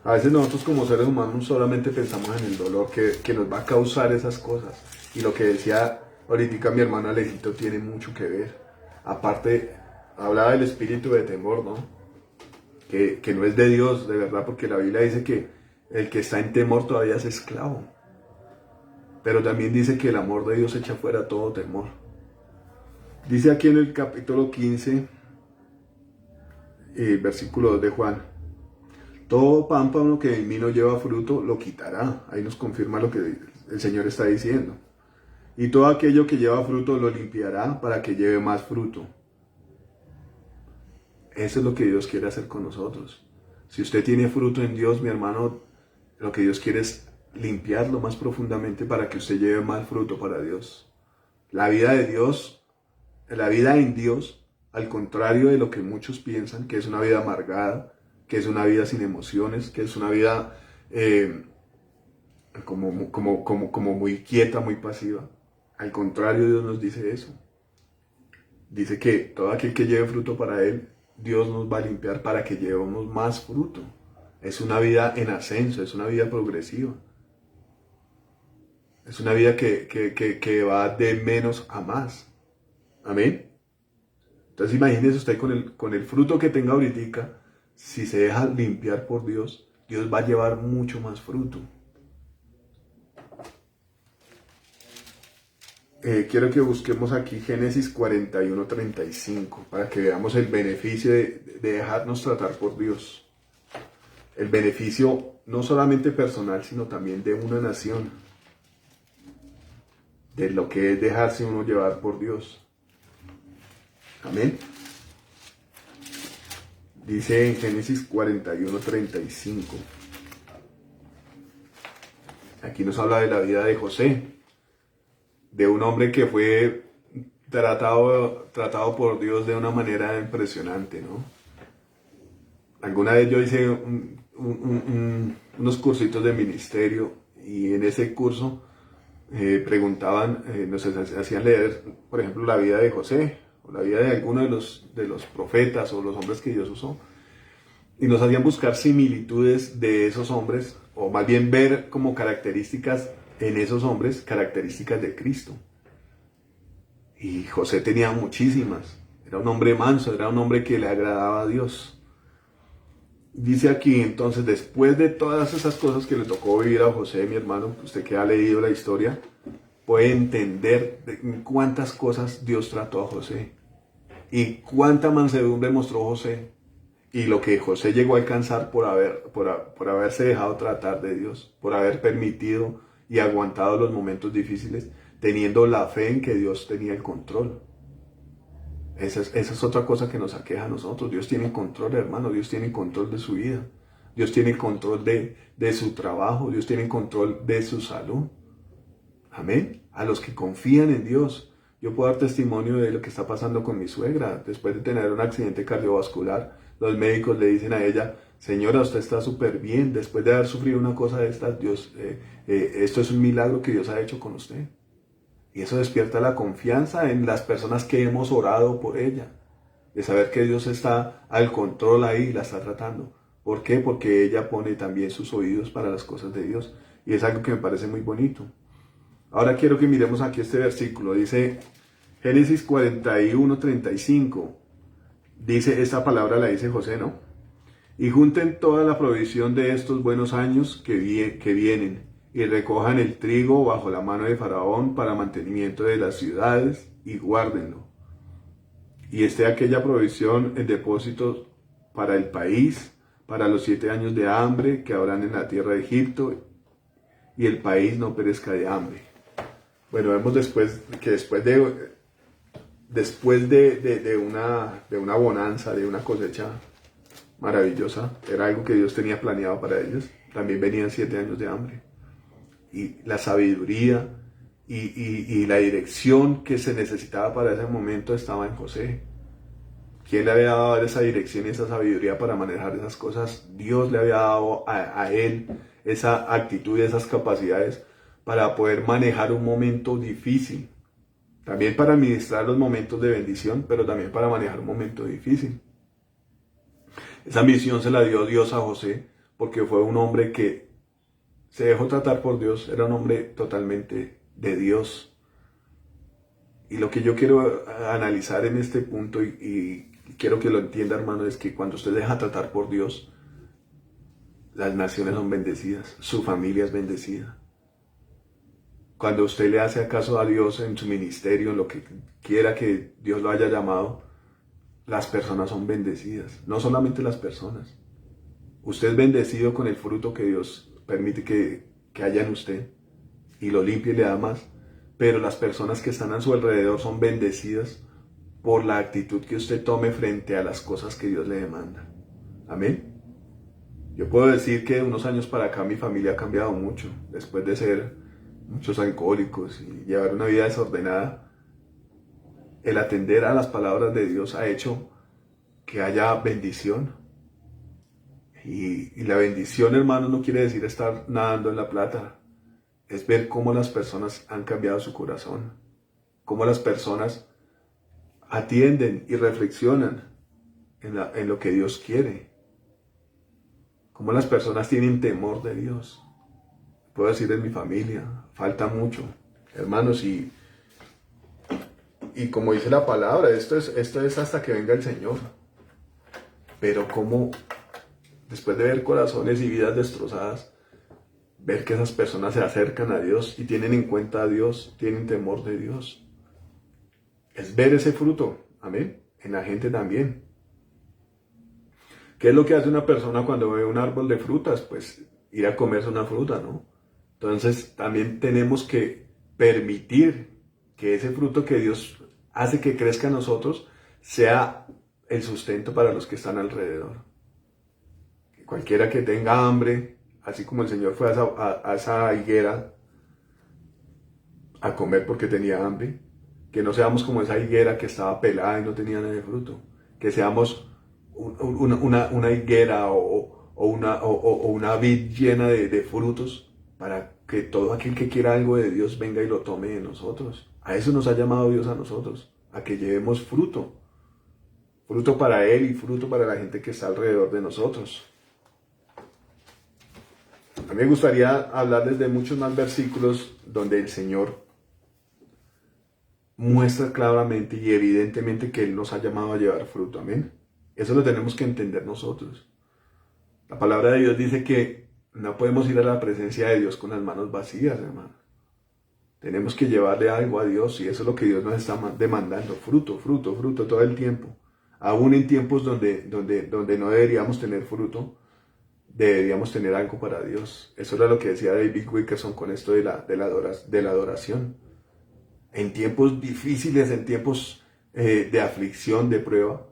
A veces nosotros como seres humanos solamente pensamos en el dolor que nos va a causar esas cosas. Y lo que decía ahorita mi hermano Alejito tiene mucho que ver. Aparte, hablaba del espíritu de temor, ¿no? Que no es de Dios, de verdad, porque la Biblia dice que el que está en temor todavía es esclavo. Pero también dice que el amor de Dios echa fuera todo temor. Dice aquí en el capítulo 15, versículo 2 de Juan: todo pámpano que en mí no lleva fruto lo quitará. Ahí nos confirma lo que el Señor está diciendo. y todo aquello que lleva fruto lo limpiará para que lleve más fruto. Eso es lo que Dios quiere hacer con nosotros. Si usted tiene fruto en Dios, mi hermano, lo que Dios quiere es limpiarlo más profundamente para que usted lleve más fruto para Dios. La vida de Dios, la vida en Dios, al contrario de lo que muchos piensan, que es una vida amargada, que es una vida sin emociones, que es una vida como muy quieta, muy pasiva. Al contrario, Dios nos dice eso. Dice que todo aquel que lleve fruto para Él, Dios nos va a limpiar para que llevemos más fruto. Es una vida en ascenso, es una vida progresiva. Es una vida que va de menos a más. Amén. Entonces imagínese usted con el fruto que tenga ahorita, si se deja limpiar por Dios, Dios va a llevar mucho más fruto. Quiero que busquemos aquí Génesis 41:35 para que veamos el beneficio de dejarnos tratar por Dios. El beneficio no solamente personal, sino también de una nación. De lo que es dejarse uno llevar por Dios. Amén. Dice en Génesis 41:35. Aquí nos habla de la vida de José, de un hombre que fue tratado por Dios de una manera impresionante, ¿no? Alguna vez yo hice unos cursitos de ministerio y en ese curso preguntaban, nos hacían leer, por ejemplo, la vida de José, o la vida de alguno de los profetas o los hombres que Dios usó, y nos hacían buscar similitudes de esos hombres, o más bien ver como características en esos hombres, características de Cristo. Y José tenía muchísimas, era un hombre manso, era un hombre que le agradaba a Dios. Dice aquí entonces, después de todas esas cosas que le tocó vivir a José, mi hermano, usted que ha leído la historia, puede entender cuántas cosas Dios trató a José y cuánta mansedumbre mostró José y lo que José llegó a alcanzar por haberse dejado tratar de Dios, por haber permitido y aguantado los momentos difíciles, teniendo la fe en que Dios tenía el control. Esa es otra cosa que nos aqueja a nosotros. Dios tiene control, hermano. Dios tiene control de su vida. Dios tiene control de su trabajo. Dios tiene control de su salud. Amén. A los que confían en Dios. Yo puedo dar testimonio de lo que está pasando con mi suegra. Después de tener un accidente cardiovascular, los médicos le dicen a ella, señora, usted está súper bien. Después de haber sufrido una cosa de estas, esto es un milagro que Dios ha hecho con usted. Y eso despierta la confianza en las personas que hemos orado por ella. De saber que Dios está al control ahí y la está tratando. ¿Por qué? Porque ella pone también sus oídos para las cosas de Dios. Y es algo que me parece muy bonito. Ahora quiero que miremos aquí este versículo. Dice Génesis 41:35. Dice, esta palabra la dice José, ¿no? Y junten toda la provisión de estos buenos años que vienen y recojan el trigo bajo la mano de Faraón para mantenimiento de las ciudades y guárdenlo. Y esté aquella provisión en depósitos para el país, para los 7 años de hambre que habrán en la tierra de Egipto, y el país no perezca de hambre. Bueno, vemos después de una bonanza, de una cosecha maravillosa, era algo que Dios tenía planeado para ellos, también venían 7 años de hambre. Y la sabiduría y la dirección que se necesitaba para ese momento estaba en José. ¿Quién le había dado esa dirección y esa sabiduría para manejar esas cosas? Dios le había dado a él esa actitud y esas capacidades para poder manejar un momento difícil. También para administrar los momentos de bendición, pero también para manejar un momento difícil. Esa misión se la dio Dios a José porque fue un hombre que se dejó tratar por Dios, era un hombre totalmente de Dios. Y lo que yo quiero analizar en este punto, y quiero que lo entienda, hermano, es que cuando usted deja tratar por Dios, las naciones son bendecidas, su familia es bendecida. Cuando usted le hace caso a Dios en su ministerio, en lo que quiera que Dios lo haya llamado, las personas son bendecidas, no solamente las personas. Usted es bendecido con el fruto que Dios permite que haya en usted y lo limpia y le da más, pero las personas que están a su alrededor son bendecidas por la actitud que usted tome frente a las cosas que Dios le demanda. Amén. Yo puedo decir que de unos años para acá mi familia ha cambiado mucho, después de ser muchos alcohólicos y llevar una vida desordenada. El atender a las palabras de Dios ha hecho que haya bendición. Y la bendición, hermano, no quiere decir estar nadando en la plata. Es ver cómo las personas han cambiado su corazón. Cómo las personas atienden y reflexionan en lo que Dios quiere. Cómo las personas tienen temor de Dios. Puedo decir en mi familia, falta mucho. Hermanos, y como dice la palabra, esto es hasta que venga el Señor. Pero cómo, después de ver corazones y vidas destrozadas, ver que esas personas se acercan a Dios y tienen en cuenta a Dios, tienen temor de Dios. Es ver ese fruto, amén, en la gente también. ¿Qué es lo que hace una persona cuando ve un árbol de frutas? Pues ir a comerse una fruta, ¿no? Entonces también tenemos que permitir que ese fruto que Dios hace que crezca en nosotros sea el sustento para los que están alrededor. Que cualquiera que tenga hambre, así como el Señor fue a esa higuera a comer porque tenía hambre, que no seamos como esa higuera que estaba pelada y no tenía nada de fruto, que seamos una higuera o una vid llena de frutos, para que todo aquel que quiera algo de Dios venga y lo tome de nosotros. A eso nos ha llamado Dios a nosotros, a que llevemos fruto. Fruto para Él y fruto para la gente que está alrededor de nosotros. A mí me gustaría hablarles de muchos más versículos donde el Señor muestra claramente y evidentemente que Él nos ha llamado a llevar fruto. Amén. Eso lo tenemos que entender nosotros. La palabra de Dios dice que no podemos ir a la presencia de Dios con las manos vacías, hermano. Tenemos que llevarle algo a Dios y eso es lo que Dios nos está demandando. Fruto, fruto, fruto todo el tiempo. Aún en tiempos donde no deberíamos tener fruto, deberíamos tener algo para Dios. Eso era lo que decía David Wilkerson con esto de la adoración. En tiempos difíciles, en tiempos de aflicción, de prueba,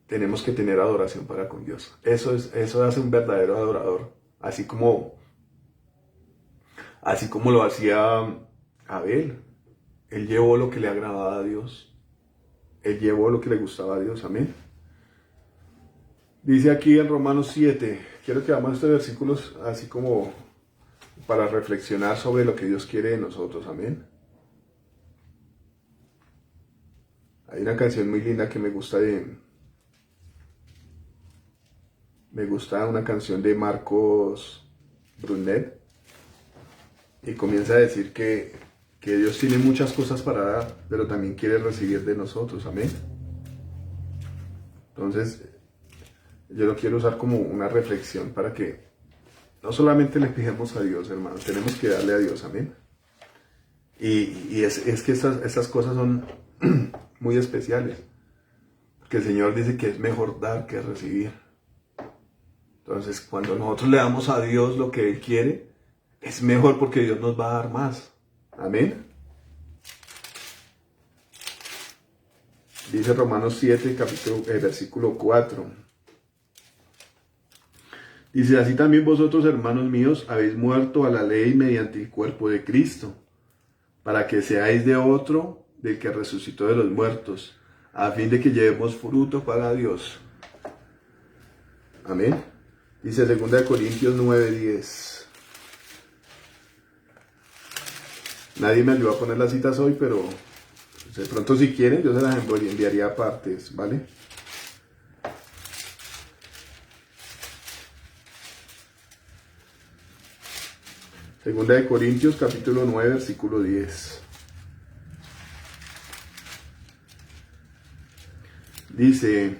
tenemos que tener adoración para con Dios. Eso hace un verdadero adorador. Así como lo hacía Abel. Él llevó lo que le agradaba a Dios. Él llevó lo que le gustaba a Dios. Amén. Dice aquí en Romanos 7. Quiero que veamos estos versículos así como para reflexionar sobre lo que Dios quiere de nosotros. Amén. Hay una canción muy linda que me gusta una canción de Marcos Brunet, y comienza a decir que Dios tiene muchas cosas para dar, pero también quiere recibir de nosotros. Amén. Entonces, yo lo quiero usar como una reflexión para que no solamente le pidamos a Dios, hermanos, tenemos que darle a Dios. Amén. Y es que estas cosas son muy especiales, porque el Señor dice que es mejor dar que recibir. Entonces, cuando nosotros le damos a Dios lo que Él quiere, es mejor porque Dios nos va a dar más. Amén. Dice Romanos 7, versículo 4. Dice, así también vosotros, hermanos míos, habéis muerto a la ley mediante el cuerpo de Cristo, para que seáis de otro, del que resucitó de los muertos, a fin de que llevemos fruto para Dios. Amén. Dice 2 Corintios 9:10. Nadie me ayudó a poner las citas hoy, pero de pronto si quieren yo se las enviaría a partes, ¿vale? Segunda de Corintios capítulo 9 versículo 10. Dice: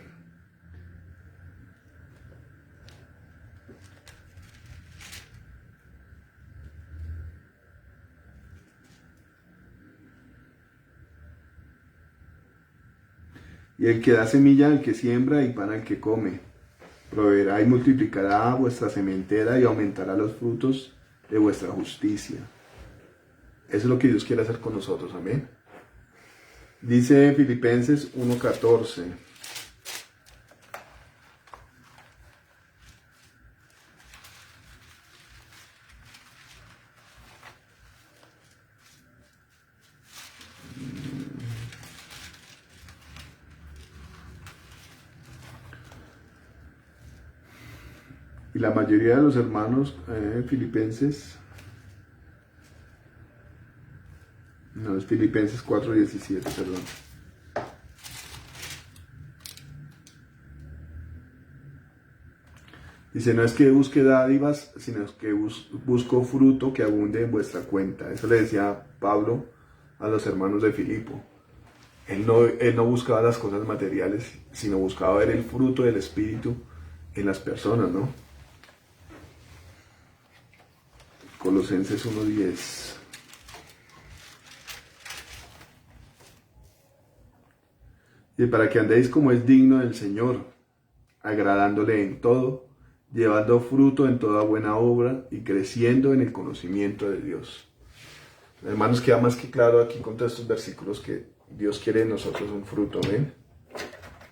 y el que da semilla al que siembra y pan al que come, proveerá y multiplicará vuestra sementera y aumentará los frutos de vuestra justicia. Eso es lo que Dios quiere hacer con nosotros, amén. Dice Filipenses 1:14. Y la mayoría de los hermanos filipenses, no, es Filipenses 4:17, perdón. Dice, no es que busque dádivas, sino que busco fruto que abunde en vuestra cuenta. Eso le decía Pablo a los hermanos de Filipo. Él no buscaba las cosas materiales, sino buscaba ver el fruto del Espíritu en las personas, ¿no? Colosenses 1:10. Y para que andéis como es digno del Señor, agradándole en todo, llevando fruto en toda buena obra y creciendo en el conocimiento de Dios. Hermanos, queda más que claro aquí con todos estos versículos que Dios quiere de nosotros un fruto, ¿ven?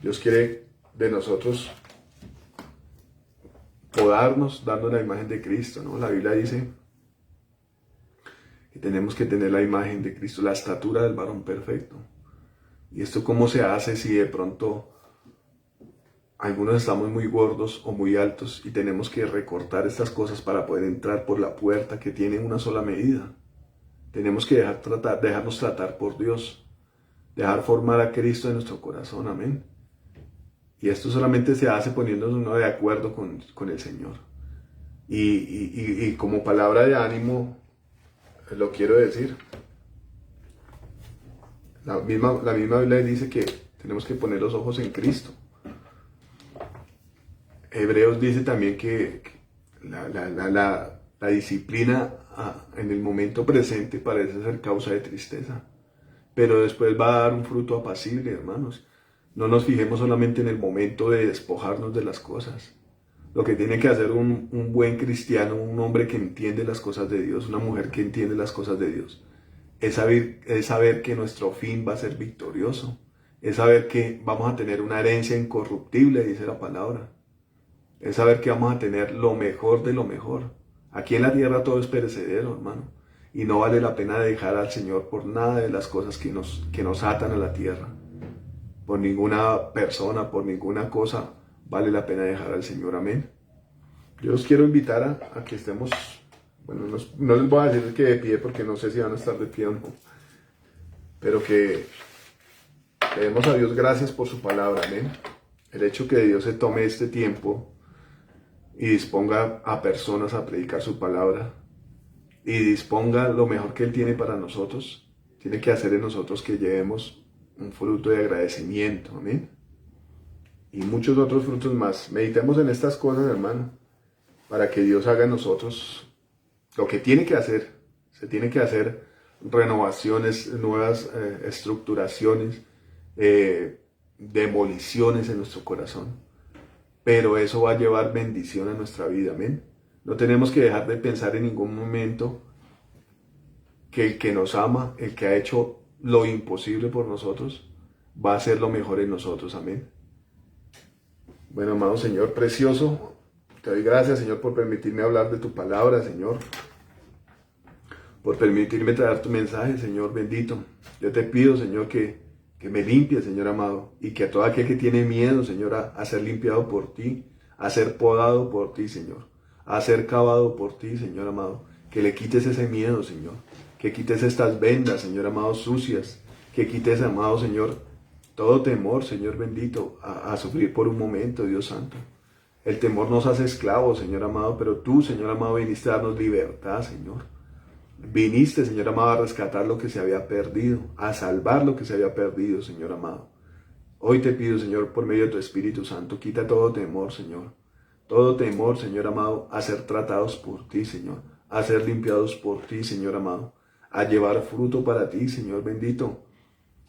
Dios quiere de nosotros podarnos dando la imagen de Cristo, ¿no? La Biblia dice que tenemos que tener la imagen de Cristo, la estatura del varón perfecto. ¿Y esto cómo se hace si de pronto algunos estamos muy gordos o muy altos y tenemos que recortar estas cosas para poder entrar por la puerta que tiene una sola medida? Tenemos que dejarnos tratar por Dios, dejar formar a Cristo en nuestro corazón, amén. Y esto solamente se hace poniéndonos uno de acuerdo con el Señor. Y como palabra de ánimo, lo quiero decir. La misma Biblia dice que tenemos que poner los ojos en Cristo. Hebreos dice también que la disciplina en el momento presente parece ser causa de tristeza, pero después va a dar un fruto apacible, hermanos. No nos fijemos solamente en el momento de despojarnos de las cosas. Lo que tiene que hacer un buen cristiano, un hombre que entiende las cosas de Dios, una mujer que entiende las cosas de Dios, es saber que nuestro fin va a ser victorioso, es saber que vamos a tener una herencia incorruptible, dice la palabra, es saber que vamos a tener lo mejor de lo mejor. Aquí en la tierra todo es perecedero, hermano, y no vale la pena dejar al Señor por nada de las cosas que nos atan a la tierra. Por ninguna persona, por ninguna cosa vale la pena dejar al Señor, amén. Yo los quiero invitar a que estemos, bueno, no les voy a decir que de pie porque no sé si van a estar de pie o no, pero que le demos a Dios gracias por su palabra, amén. El hecho que Dios se tome este tiempo y disponga a personas a predicar su palabra y disponga lo mejor que Él tiene para nosotros, tiene que hacer en nosotros que llevemos un fruto de agradecimiento, amén. Y muchos otros frutos más. Meditemos en estas cosas, hermano, para que Dios haga en nosotros lo que tiene que hacer. Se tiene que hacer renovaciones, nuevas estructuraciones, demoliciones en nuestro corazón. Pero eso va a llevar bendición a nuestra vida, amén. No tenemos que dejar de pensar en ningún momento que el que nos ama, el que ha hecho lo imposible por nosotros, va a hacer lo mejor en nosotros, amén. Bueno, amado Señor precioso, te doy gracias, Señor, por permitirme hablar de tu palabra, Señor, por permitirme traer tu mensaje, Señor bendito. Yo te pido, Señor, que me limpies, Señor amado, y que a todo aquel que tiene miedo, Señor, a ser limpiado por ti, a ser podado por ti, Señor, a ser cavado por ti, Señor amado, que le quites ese miedo, Señor, que quites estas vendas, Señor amado, sucias, que quites, amado Señor, todo temor, Señor bendito, a sufrir por un momento, Dios santo. El temor nos hace esclavos, Señor amado, pero tú, Señor amado, viniste a darnos libertad, Señor. Viniste, Señor amado, a rescatar lo que se había perdido, a salvar lo que se había perdido, Señor amado. Hoy te pido, Señor, por medio de tu Espíritu Santo, quita todo temor, Señor. Todo temor, Señor amado, a ser tratados por ti, Señor. A ser limpiados por ti, Señor amado. A llevar fruto para ti, Señor bendito.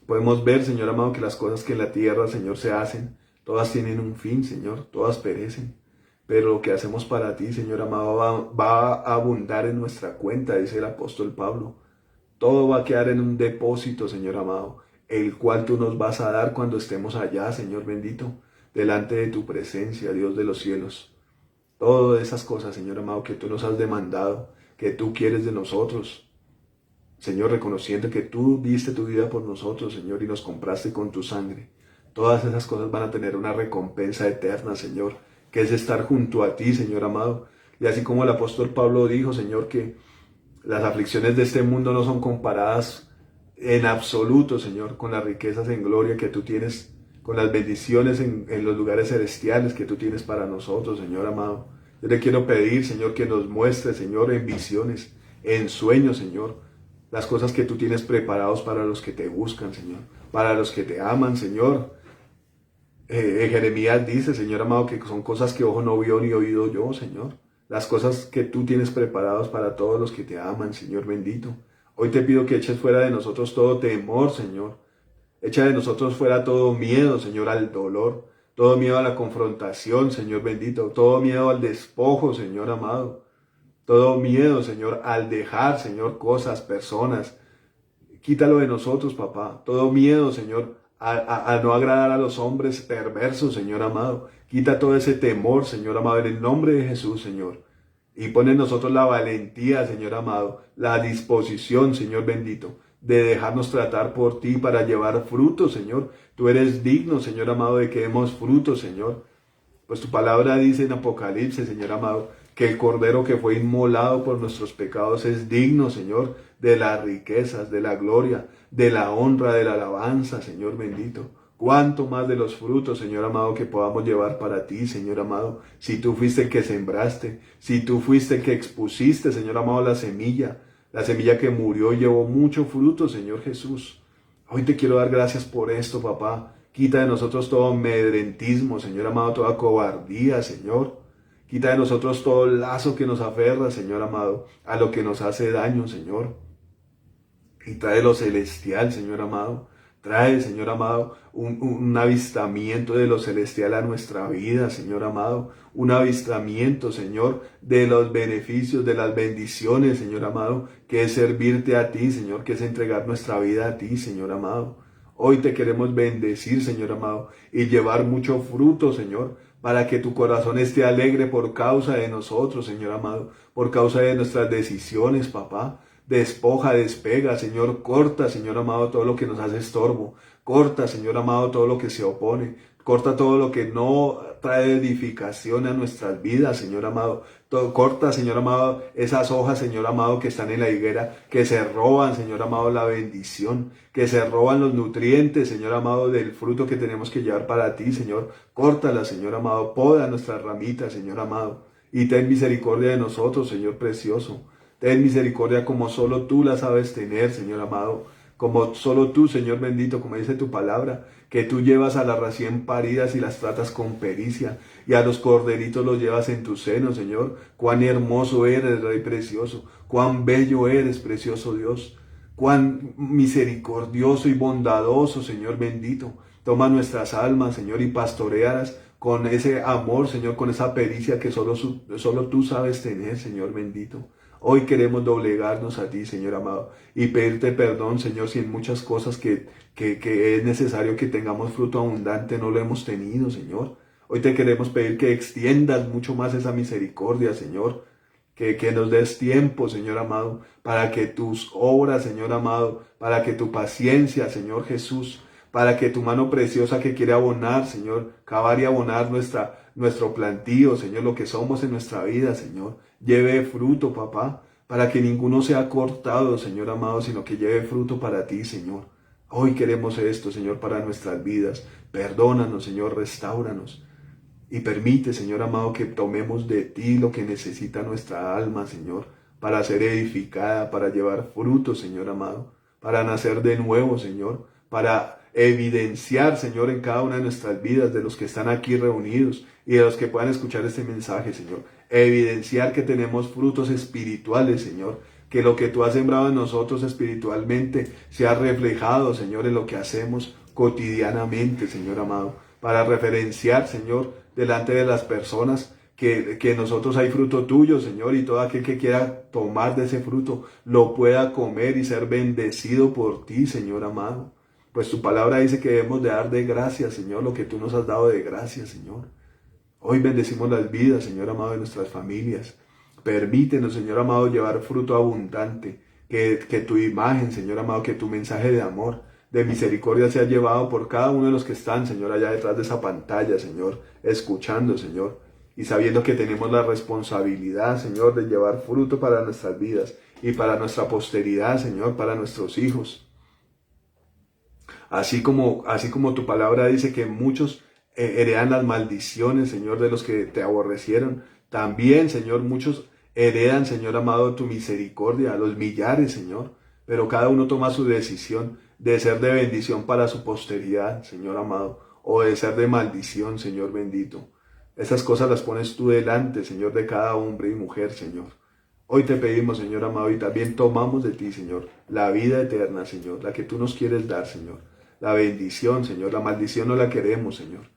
Podemos ver, Señor amado, que las cosas que en la tierra, Señor, se hacen, todas tienen un fin, Señor, todas perecen. Pero lo que hacemos para ti, Señor amado, va a abundar en nuestra cuenta, dice el apóstol Pablo. todo va a quedar en un depósito, Señor amado, el cual tú nos vas a dar cuando estemos allá, Señor bendito, delante de tu presencia, Dios de los cielos. Todas esas cosas, Señor amado, que tú nos has demandado, que tú quieres de nosotros, Señor, reconociendo que tú diste tu vida por nosotros, Señor, y nos compraste con tu sangre. Todas esas cosas van a tener una recompensa eterna, Señor, que es estar junto a ti, Señor amado. Y así como el apóstol Pablo dijo, Señor, que las aflicciones de este mundo no son comparadas en absoluto, Señor, con las riquezas en gloria que tú tienes, con las bendiciones en los lugares celestiales que tú tienes para nosotros, Señor amado. Yo te quiero pedir, Señor, que nos muestres, Señor, en visiones, en sueños, Señor, las cosas que tú tienes preparados para los que te buscan, Señor, para los que te aman, Señor. Jeremías dice, Señor amado, que son cosas que ojo no vio ni oído yo, Señor. Las cosas que tú tienes preparados para todos los que te aman, Señor bendito. Hoy te pido que eches fuera de nosotros todo temor, Señor. Echa de nosotros fuera todo miedo, Señor, al dolor. Todo miedo a la confrontación, Señor bendito. Todo miedo al despojo, Señor amado. Todo miedo, Señor, al dejar, Señor, cosas, personas. Quítalo de nosotros, papá. Todo miedo, Señor, a no agradar a los hombres perversos, Señor amado. Quita todo ese temor, Señor amado, en el nombre de Jesús, Señor. Y pone en nosotros la valentía, Señor amado, la disposición, Señor bendito, de dejarnos tratar por ti para llevar frutos, Señor. Tú eres digno, Señor amado, de que demos frutos, Señor. Pues tu palabra dice en Apocalipsis, Señor amado, que el Cordero que fue inmolado por nuestros pecados es digno, Señor, de las riquezas, de la gloria, de la honra, de la alabanza, Señor bendito. Cuánto más de los frutos, Señor amado, que podamos llevar para ti, Señor amado. Si tú fuiste el que sembraste, si tú fuiste el que expusiste, Señor amado, la semilla que murió y llevó mucho fruto, Señor Jesús. Hoy te quiero dar gracias por esto, papá. Quita de nosotros todo amedrentismo, Señor amado, toda cobardía, Señor. Quita de nosotros todo lazo que nos aferra, Señor amado, a lo que nos hace daño, Señor. Y trae lo celestial, Señor amado. Trae, Señor amado, un avistamiento de lo celestial a nuestra vida, Señor amado. Un avistamiento, Señor, de los beneficios, de las bendiciones, Señor amado, que es servirte a ti, Señor, que es entregar nuestra vida a ti, Señor amado. Hoy te queremos bendecir, Señor amado, y llevar mucho fruto, Señor, para que tu corazón esté alegre por causa de nosotros, Señor amado, por causa de nuestras decisiones, papá. Despoja, despega, Señor, corta, Señor amado, todo lo que nos hace estorbo. Corta, Señor amado, todo lo que se opone. Corta todo lo que no trae edificación a nuestras vidas, Señor amado. Corta, Señor amado, esas hojas, Señor amado, que están en la higuera, que se roban, Señor amado, la bendición, que se roban los nutrientes, Señor amado, del fruto que tenemos que llevar para ti, Señor. Córtala, Señor amado, poda nuestras ramitas, Señor amado, y ten misericordia de nosotros, Señor precioso. Ten misericordia como solo tú la sabes tener, Señor amado. Como solo tú, Señor bendito, como dice tu palabra, que tú llevas a las recién paridas y las tratas con pericia, y a los corderitos los llevas en tu seno, Señor. Cuán hermoso eres, Rey precioso, cuán bello eres, precioso Dios, cuán misericordioso y bondadoso, Señor bendito. Toma nuestras almas, Señor, y pastorealas con ese amor, Señor, con esa pericia que solo tú sabes tener, Señor bendito. Hoy queremos doblegarnos a ti, Señor amado, y pedirte perdón, Señor, si en muchas cosas que es necesario que tengamos fruto abundante no lo hemos tenido, Señor. Hoy te queremos pedir que extiendas mucho más esa misericordia, Señor, que nos des tiempo, Señor amado, para que tus obras, Señor amado, para que tu paciencia, Señor Jesús, para que tu mano preciosa que quiere abonar, Señor, cavar y abonar nuestro plantío, Señor, lo que somos en nuestra vida, Señor, lleve fruto, papá, para que ninguno sea cortado, Señor amado, sino que lleve fruto para ti, Señor. Hoy queremos esto, Señor, para nuestras vidas. Perdónanos, Señor, restáuranos. Y permite, Señor amado, que tomemos de ti lo que necesita nuestra alma, Señor, para ser edificada, para llevar fruto, Señor amado, para nacer de nuevo, Señor, para evidenciar, Señor, en cada una de nuestras vidas, de los que están aquí reunidos y de los que puedan escuchar este mensaje, Señor. Evidenciar que tenemos frutos espirituales, Señor, que lo que tú has sembrado en nosotros espiritualmente sea reflejado, Señor, en lo que hacemos cotidianamente, Señor amado, para referenciar, Señor, delante de las personas que nosotros hay fruto tuyo, Señor, y todo aquel que quiera tomar de ese fruto lo pueda comer y ser bendecido por ti, Señor amado. Pues tu palabra dice que debemos de dar de gracia, Señor, lo que tú nos has dado de gracia, Señor. Hoy bendecimos las vidas, Señor amado, de nuestras familias. Permítenos, Señor amado, llevar fruto abundante, que tu imagen, Señor amado, que tu mensaje de amor, de misericordia sea llevado por cada uno de los que están, Señor, allá detrás de esa pantalla, Señor, escuchando, Señor, y sabiendo que tenemos la responsabilidad, Señor, de llevar fruto para nuestras vidas y para nuestra posteridad, Señor, para nuestros hijos. Así como tu palabra dice que muchos heredan las maldiciones, Señor, de los que te aborrecieron. También, Señor, muchos heredan, Señor amado, tu misericordia, a los millares, Señor. Pero cada uno toma su decisión de ser de bendición para su posteridad, Señor amado, o de ser de maldición, Señor bendito. Esas cosas las pones tú delante, Señor, de cada hombre y mujer, Señor. Hoy te pedimos, Señor amado, y también tomamos de ti, Señor, la vida eterna, Señor, la que tú nos quieres dar, Señor. La bendición, Señor, la maldición no la queremos, Señor.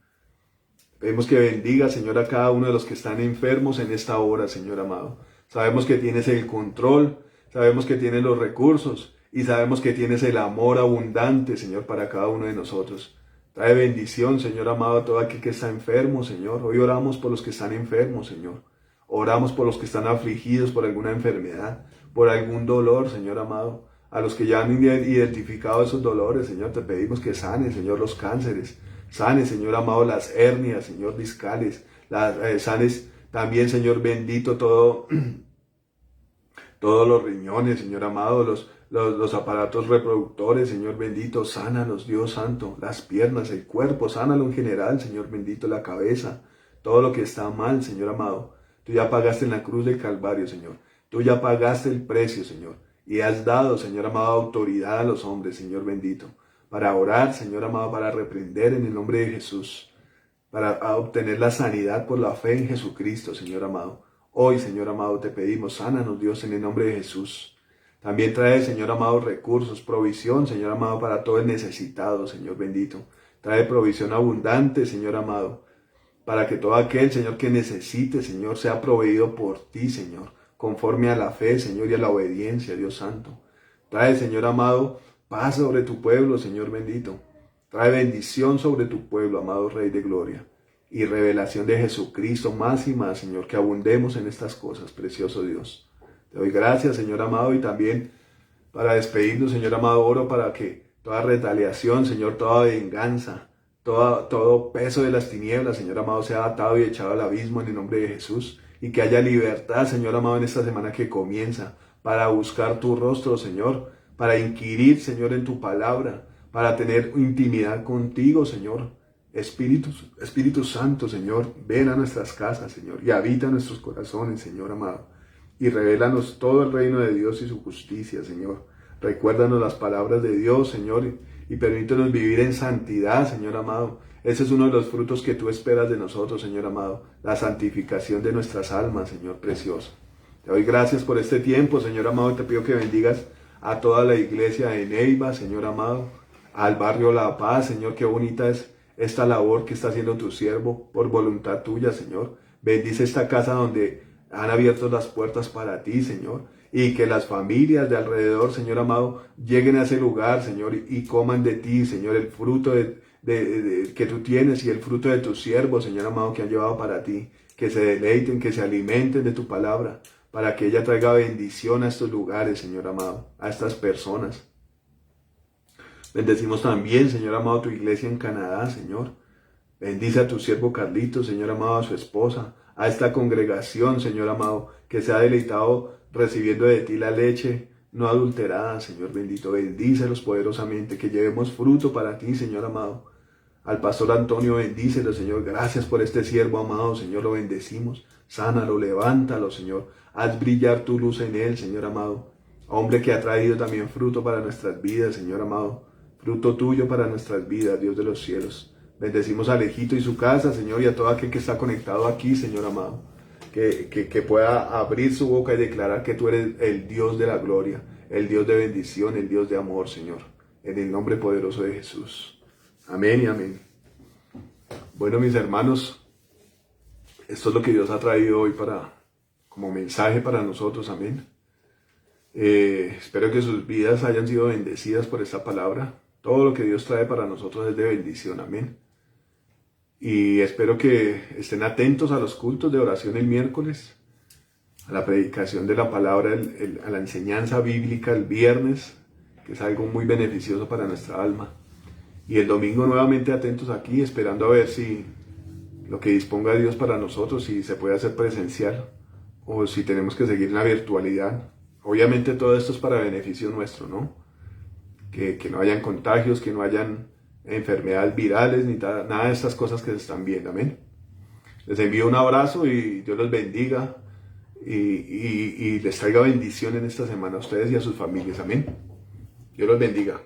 Pedimos que bendiga, Señor, a cada uno de los que están enfermos en esta hora, Señor amado. Sabemos que tienes el control, sabemos que tienes los recursos y sabemos que tienes el amor abundante, Señor, para cada uno de nosotros. Trae bendición, Señor amado, a todo aquel que está enfermo, Señor. Hoy oramos por los que están enfermos, Señor. Oramos por los que están afligidos por alguna enfermedad, por algún dolor, Señor amado. A los que ya han identificado esos dolores, Señor, te pedimos que sanes, Señor, los cánceres. Sanes, Señor amado, las hernias, Señor, discales. Sanes también, Señor bendito, todos los riñones, Señor amado, los aparatos reproductores, Señor bendito, sánalos, Dios santo, las piernas, el cuerpo, sánalo en general, Señor bendito, la cabeza, todo lo que está mal, Señor amado. Tú ya pagaste en la cruz del Calvario, Señor. Tú ya pagaste el precio, Señor. Y has dado, Señor amado, autoridad a los hombres, Señor bendito, para orar, Señor amado, para reprender en el nombre de Jesús, para obtener la sanidad por la fe en Jesucristo, Señor amado. Hoy, Señor amado, te pedimos, sánanos, Dios, en el nombre de Jesús. También trae, Señor amado, recursos, provisión, Señor amado, para todo el necesitado, Señor bendito. Trae provisión abundante, Señor amado, para que todo aquel, Señor, que necesite, Señor, sea proveído por ti, Señor, conforme a la fe, Señor, y a la obediencia, Dios santo. Trae, Señor amado, paz sobre tu pueblo, Señor bendito. Trae bendición sobre tu pueblo, amado Rey de Gloria. Y revelación de Jesucristo más y más, Señor, que abundemos en estas cosas, precioso Dios. Te doy gracias, Señor amado, y también para despedirnos, Señor amado, oro para que toda retaliación, Señor, toda venganza, todo peso de las tinieblas, Señor amado, sea atado y echado al abismo en el nombre de Jesús. Y que haya libertad, Señor amado, en esta semana que comienza, para buscar tu rostro, Señor, para inquirir, Señor, en tu palabra, para tener intimidad contigo, Señor. Espíritu Santo, Señor, ven a nuestras casas, Señor, y habita en nuestros corazones, Señor amado. Y revélanos todo el reino de Dios y su justicia, Señor. Recuérdanos las palabras de Dios, Señor, y permítanos vivir en santidad, Señor amado. Ese es uno de los frutos que tú esperas de nosotros, Señor amado, la santificación de nuestras almas, Señor precioso. Te doy gracias por este tiempo, Señor amado, y te pido que bendigas a toda la iglesia de Neiva, Señor amado, al barrio La Paz, Señor, qué bonita es esta labor que está haciendo tu siervo por voluntad tuya, Señor. Bendice esta casa donde han abierto las puertas para ti, Señor, y que las familias de alrededor, Señor amado, lleguen a ese lugar, Señor, y coman de ti, Señor, el fruto que tú tienes y el fruto de tus siervos, Señor amado, que han llevado para ti, que se deleiten, que se alimenten de tu palabra, para que ella traiga bendición a estos lugares, Señor amado, a estas personas. Bendecimos también, Señor amado, tu iglesia en Canadá, Señor. Bendice a tu siervo Carlito, Señor amado, a su esposa, a esta congregación, Señor amado, que se ha deleitado recibiendo de ti la leche no adulterada, Señor bendito. Bendícelos poderosamente, que llevemos fruto para ti, Señor amado. Al pastor Antonio, bendícelo, Señor. Gracias por este siervo amado, Señor, lo bendecimos. Sánalo, levántalo, Señor. Haz brillar tu luz en él, Señor amado. Hombre que ha traído también fruto para nuestras vidas, Señor amado. Fruto tuyo para nuestras vidas, Dios de los cielos. Bendecimos a Alejito y su casa, Señor, y a todo aquel que está conectado aquí, Señor amado. Que pueda abrir su boca y declarar que tú eres el Dios de la gloria, el Dios de bendición, el Dios de amor, Señor. En el nombre poderoso de Jesús. Amén y amén. Bueno, mis hermanos, Esto es lo que Dios ha traído hoy como mensaje para nosotros, amén. Espero que sus vidas hayan sido bendecidas por esta palabra. Todo lo que Dios trae para nosotros es de bendición, amén. Y espero que estén atentos a los cultos de oración el miércoles, a la predicación de la palabra, a la enseñanza bíblica el viernes, que es algo muy beneficioso para nuestra alma. Y el domingo nuevamente atentos aquí, esperando a ver si lo que disponga Dios para nosotros, si se puede hacer presencial o si tenemos que seguir en la virtualidad. Obviamente todo esto es para beneficio nuestro, ¿no? Que no hayan contagios, que no hayan enfermedades virales, ni nada de estas cosas que se están viendo, amén. Les envío un abrazo y Dios los bendiga y les traiga bendición en esta semana a ustedes y a sus familias, amén. Dios los bendiga.